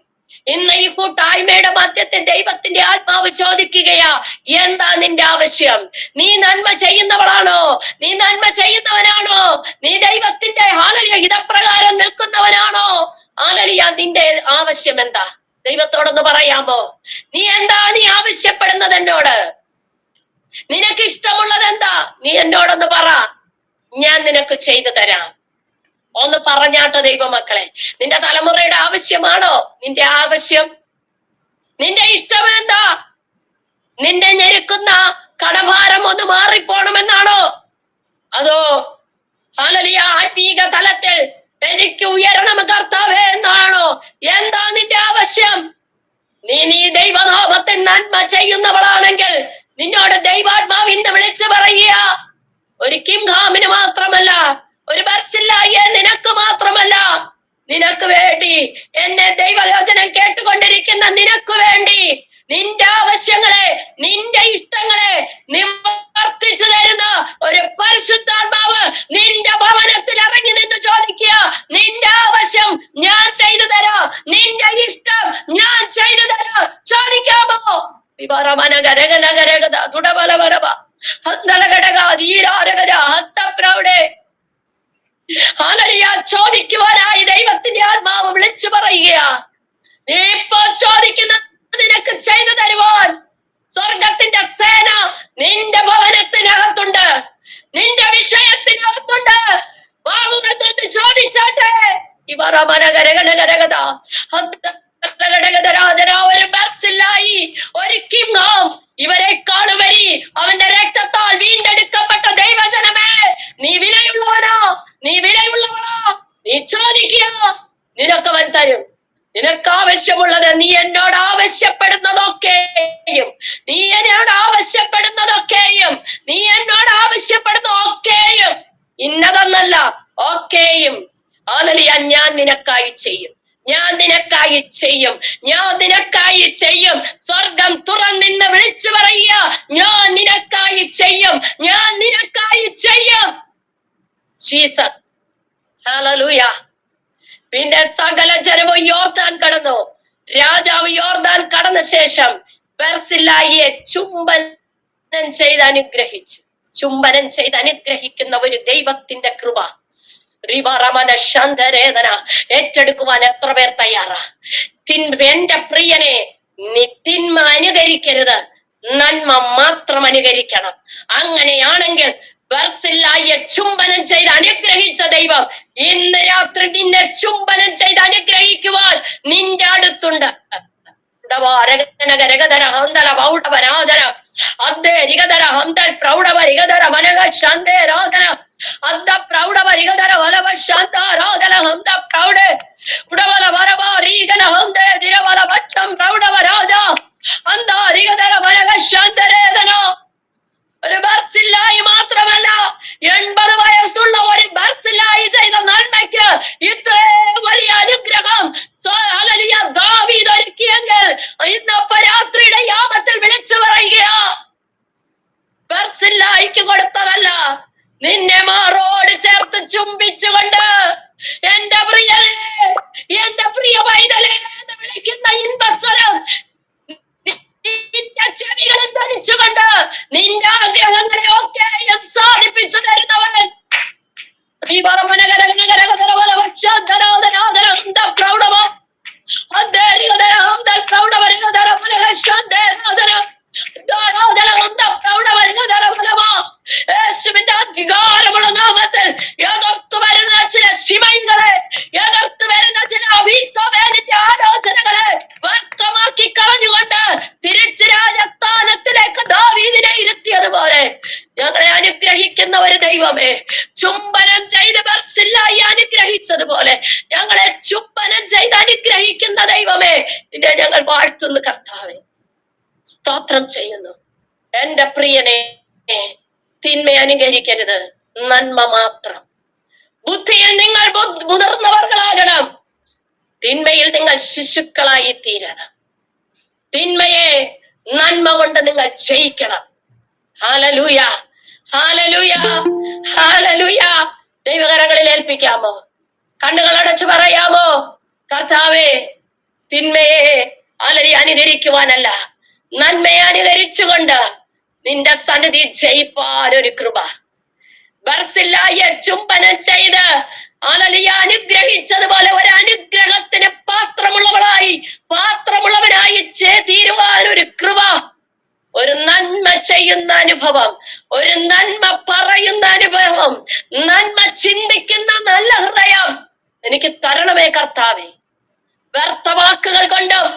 ഇന്ന് ഈ കൂട്ടായ്മയുടെ മധ്യത്തിൽ ദൈവത്തിന്റെ ആത്മാവ് ചോദിക്കുകയാ, എന്താ നിന്റെ ആവശ്യം? നീ നന്മ ചെയ്യുന്നവളാണോ? നീ നന്മ ചെയ്യുന്നവനാണോ? നീ ദൈവത്തിന്റെ ഹല്ലേലൂയ ഹിതപ്രകാരം നിൽക്കുന്നവനാണോ? ഹല്ലേലൂയ. നിന്റെ ആവശ്യം എന്താ? ദൈവത്തോടൊന്ന് പറയാമോ? നീ ആവശ്യപ്പെടുന്നത് എന്നോട്? നിനക്ക് ഇഷ്ടമുള്ളത് എന്താ? നീ എന്നോടൊന്ന് പറ, ഞാൻ നിനക്ക് ചെയ്തു തരാം. ഒന്ന് പറഞ്ഞാട്ടോ ദൈവമക്കളെ, നിന്റെ തലമുറയുടെ ആവശ്യമാണോ നിന്റെ ആവശ്യം? നിന്റെ ഇഷ്ടം എന്താ? നിന്നെ ഞെരുക്കുന്ന കടഭാരം ഒന്ന് മാറിപ്പോണമെന്നാണോ? അതോ ഹല്ലേലൂയ ആത്മീക തലത്തിൽ എനിക്ക് ഉയരണം കർത്താവേ എന്നാണോ? എന്താ നിന്റെ ആവശ്യം? നീ ദൈവനാമത്തിൽ നന്മ ചെയ്യുന്നവളാണെങ്കിൽ നിന്നോട് ദൈവാത്മാവ് ഇന്ന് വിളിച്ചു പറയുക, ഒരു കിംഹാമിന് മാത്രമല്ല, ഒരു ബർസില്ലായിയെ നിനക്ക് മാത്രമല്ല, നിനക്ക് വേണ്ടി, എന്നെ ദൈവയോചനം കേട്ടുകൊണ്ടിരിക്കുന്ന നിനക്ക് വേണ്ടി നിന്റെ ആവശ്യങ്ങളെ, നിന്റെ ഇഷ്ടങ്ങളെ നിവർത്തിച്ചു തരുന്ന ഒരു പരിശുദ്ധാത്മാവ് നിന്റെ ഭവനത്തിൽ ഇറങ്ങി നിന്ന് ചോദിക്കുക, നിന്റെ ആവശ്യം ഞാൻ ചെയ്തു തരാം, നിന്റെ ഇഷ്ടം ഞാൻ ചെയ്തു തരാം. ചോദിക്കാമോ? ചോദിക്കുവാനായി ദൈവത്തിന്റെ ആത്മാവ് വിളിച്ചു പറയുക, നീ ഇപ്പോൾ ചോദിക്കുന്ന നിനക്ക് ചെയ്തു തരുവാൻ സ്വർഗത്തിന്റെ സേന നിന്റെ ഭവനത്തിനകത്തുണ്ട്, നിന്റെ വിഷയത്തിനകത്തുണ്ട്. വാങ്ങുന്നത് ചോദിച്ചാട്ടെ. ഒരു ബർസില്ലായി, ഒരു കിംഹാം, ഇവരെക്കാളുപരി അവന്റെ രക്തത്താൽ വീണ്ടെടുക്കപ്പെട്ട ദൈവജനമേ, നീ വിലയുള്ളവനോ, നീ വിലയുള്ളവളോ, നീ ചോദിക്കുക, നിനക്കവൻ തരും. നിനക്ക് ആവശ്യമുള്ളത്, നീ എന്നോട് ആവശ്യപ്പെടുന്നതൊക്കെയും, നീ എന്നോട് ആവശ്യപ്പെടുന്നതൊക്കെയും, നീ എന്നോട് ആവശ്യപ്പെടുന്ന ഒക്കെയും, ഇന്നതെന്നല്ല, ഒക്കെയും ഹല്ലേലൂയ, ഞാൻ നിനക്കായി ചെയ്യും, ഞാൻ നിനക്കായി ചെയ്യും, ഞാൻ നിനക്കായി ചെയ്യും. സ്വർഗം തുറന്നിന്ന് വിളിച്ചു പറയുക, ഞാൻ നിനക്കായി ചെയ്യും, ഞാൻ നിനക്കായി ചെയ്യും. Jesus, hallelujah. പിന്നെ സകല ജനവും യോർദാൻ കടന്നു. രാജാവ് യോർദാൻ കടന്ന ശേഷം ബർസില്ലായിയെ ചുംബനം ചെയ്ത് അനുഗ്രഹിച്ചു. ചുംബനം ചെയ്ത് അനുഗ്രഹിക്കുന്ന ഒരു ദൈവത്തിന്റെ കൃപ ഏറ്റെടുക്കുവാൻ എത്ര പേർ തയ്യാറാ? എന്റെ പ്രിയനെ, നീ തിന്മ അനുകരിക്കരുത്, നന്മ മാത്രം അനുകരിക്കണം. അങ്ങനെയാണെങ്കിൽ ബർസില്ലായിയെ ചുംബനം ചെയ്ത് അനുഗ്രഹിച്ച ദൈവം ഇന്ന് രാത്രി നിന്നെ ചുംബനം ചെയ്ത് അനുഗ്രഹിക്കുവാൻ നിന്റെ അടുത്തുണ്ട്. ഒരു ബർസില്ലായി മാത്രമല്ല, 80 വയസ്സുള്ള ഒരു ബർസില്ലായി ചെയ്ത നന്മയ്ക്ക് ഇത്രയും വലിയ അനുഗ്രഹം ദാവീദ് ഒരുക്കിയെങ്കിൽ ഇന്നപ്പോ രാത്രിയുടെ യാമത്തിൽ വിളിച്ചു പറയുക, ബർസില്ലായിക്ക് കൊടുത്തതല്ല, നിന്നെ മാറോട് ചേർത്ത് ചുംബിച്ചുകൊണ്ട് എന്റെ പ്രിയനെ, എന്റെ പ്രിയ പൈതലേ എന്ന് വിളിക്കുന്ന ഇൻപസ്വരം നിന്റെ ചെവികളിൽ ധരിച്ചുകൊണ്ട് നിന്റെ ആഗ്രഹങ്ങളെ ഒക്കെയും സാധിപ്പിച്ചു തരുന്നവൻ യേശുവിന്റെ അധികാരമുള്ള നാമത്തിൽ എതിർത്ത് വരുന്ന ചില ശിമങ്ങളെ, എതിർത്ത് വരുന്ന ചില അഭിത്തവേലിന്റെ ആലോചനകളെ വ്യക്തമാക്കി കളഞ്ഞുകൊണ്ട് തിരിച്ച് രാജസ്ഥാനത്തിലേക്ക് ദാവീദിനെ ഇരുത്തിയതുപോലെ ഞങ്ങളെ അനുഗ്രഹിക്കുന്ന ഒരു ദൈവമേ, ചുംബനം ചെയ്ത് ബർസില്ലായി അനുഗ്രഹിച്ചതുപോലെ ഞങ്ങളെ ചുംബനം ചെയ്ത് അനുഗ്രഹിക്കുന്ന ദൈവമേ, നിന്നെ ഞങ്ങൾ വാഴ്ത്തുന്നു കർത്താവേ, സ്തോത്രം ചെയ്യുന്നു. എന്റെ പ്രിയനെ, തിന്മ അനുകരിക്കരുത്, നന്മ മാത്രം. ബുദ്ധിയിൽ നിങ്ങൾ മുതിർന്നവർകളാകണം, തിന്മയിൽ നിങ്ങൾ ശിശുക്കളായി തീരണം. തിന്മയെ നന്മ കൊണ്ട് നിങ്ങൾ ജയിക്കണം. ഹല്ലേലൂയ, ഹല്ലേലൂയ, ഹല്ലേലൂയ. ദൈവകരങ്ങളിൽ ഏൽപ്പിക്കാമോ? കണ്ണുകൾ അടച്ചു പറയാമോ? കർത്താവേ, തിന്മയെ അനുകരിക്കുവാനല്ല, നന്മയെ അനുകരിച്ചുകൊണ്ട് നിന്റെ സന്നിധി ജയിപ്പാൻ ഒരു കൃപ. ബർസില്ലായിയെ ചുംബനം ചെയ്ത് അനുഗ്രഹിച്ചതുപോലെ ഒരു അനുഗ്രഹത്തിന് പാത്രമുള്ളവനായി തീരുവാൻ ഒരു കൃപ, ഒരു നന്മ ചെയ്യുന്ന അനുഭവം, ഒരു നന്മ പറയുന്ന അനുഭവം, നന്മ ചിന്തിക്കുന്ന നല്ല ഹൃദയം എനിക്ക് തരണമേ കർത്താവേ. വ്യർത്ഥ വാക്കുകൾ കൊണ്ടും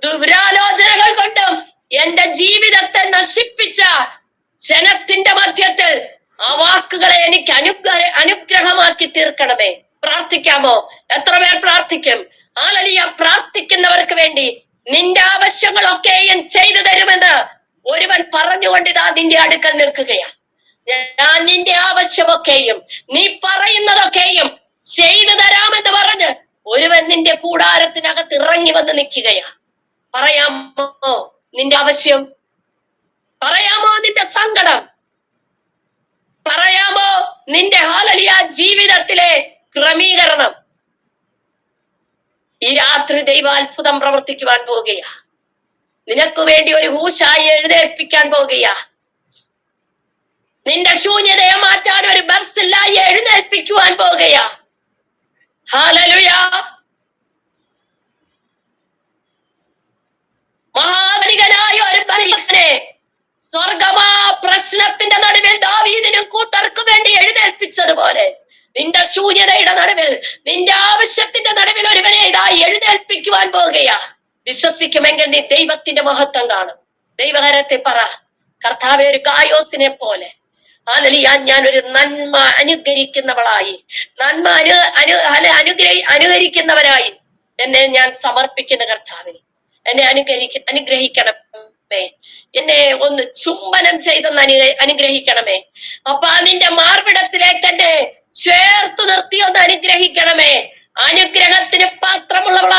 ദുരാലോചനകൾ കൊണ്ടും എന്റെ ജീവിതത്തെ നശിപ്പിച്ച ജനത്തിന്റെ മധ്യത്തിൽ ആ വാക്കുകളെ എനിക്ക് അനുഗ്രഹമാക്കി തീർക്കണമേ. പ്രാർത്ഥിക്കാമോ? എത്ര പേർ പ്രാർത്ഥിക്കും? ഹല്ലേലൂയ. പ്രാർത്ഥിക്കുന്നവർക്ക് വേണ്ടി നിന്റെ ആവശ്യങ്ങളൊക്കെയും ചെയ്തു തരുമെന്ന് ഒരുവൻ പറഞ്ഞുകൊണ്ടിതാ നിന്റെ അടുക്കൽ നിൽക്കുകയാ. ഞാൻ നിന്റെ ആവശ്യമൊക്കെയും നീ പറയുന്നതൊക്കെയും ചെയ്തു തരാമെന്ന് പറഞ്ഞ് ഒരുവൻ നിന്റെ കൂടാരത്തിനകത്ത് ഇറങ്ങി വന്ന് നിൽക്കുകയാ. പറയാമോ നിന്റെ ആവശ്യം? പറയാമോ നിന്റെ സങ്കടം? പറയാമോ നിന്റെ ഹല്ലേലൂയ ജീവിതത്തിലെ ക്രമീകരണം? ഈ രാത്രി ദൈവാത്ഭുതം പ്രവർത്തിക്കുവാൻ പോകുകയാ. നിനക്ക് വേണ്ടി ഒരു ഹൂശായി എഴുന്നേൽപ്പിക്കാൻ പോകുകയാ. നിന്റെ ശൂന്യതയെ മാറ്റാൻ ഒരു ബർസില്ലായി എഴുന്നേൽപ്പിക്കുവാൻ പോകുകയാ. ഹല്ലേലൂയ. മഹാബലികനായ ഒരു ബലിനെ സ്വർഗമാ പ്രശ്നത്തിന്റെ നടുവിൽ ദാവീദിനും കൂട്ടർക്കും വേണ്ടി എഴുന്നേൽപ്പിച്ചതുപോലെ നിന്റെ ശൂന്യതയുടെ നടുവിൽ, നിന്റെ ആവശ്യത്തിന്റെ നടുവിൽ ഒരുവനെ ഇതാ എഴുന്നേൽപ്പിക്കുവാൻ പോകുകയാ. വിശ്വസിക്കുമെങ്കിൽ നീ ദൈവത്തിന്റെ മഹത്വം കാണും. ദൈവകരത്തെ പറ, കർത്താവെ, ഒരു ഗായോസിനെ പോലെ ഞാൻ ഒരു നന്മ അനുകരിക്കുന്നവളായി, നന്മ അനുകരിക്കുന്നവരായി എന്നെ ഞാൻ സമർപ്പിക്കുന്ന കർത്താവെ, എന്നെ അനുഗ്രഹിക്കണമേ. എന്നെ ഒന്ന് ചുംബനം ചെയ്തൊന്ന് അനുഗ്രഹിക്കണമേ. അപ്പൊ നിന്റെ മാർവിടത്തിലേക്ക് എന്നെ ചേർത്ത് നിർത്തി ഒന്ന് അനുഗ്രഹിക്കണമേ. അനുഗ്രഹത്തിന് പാത്രമുള്ളവളായി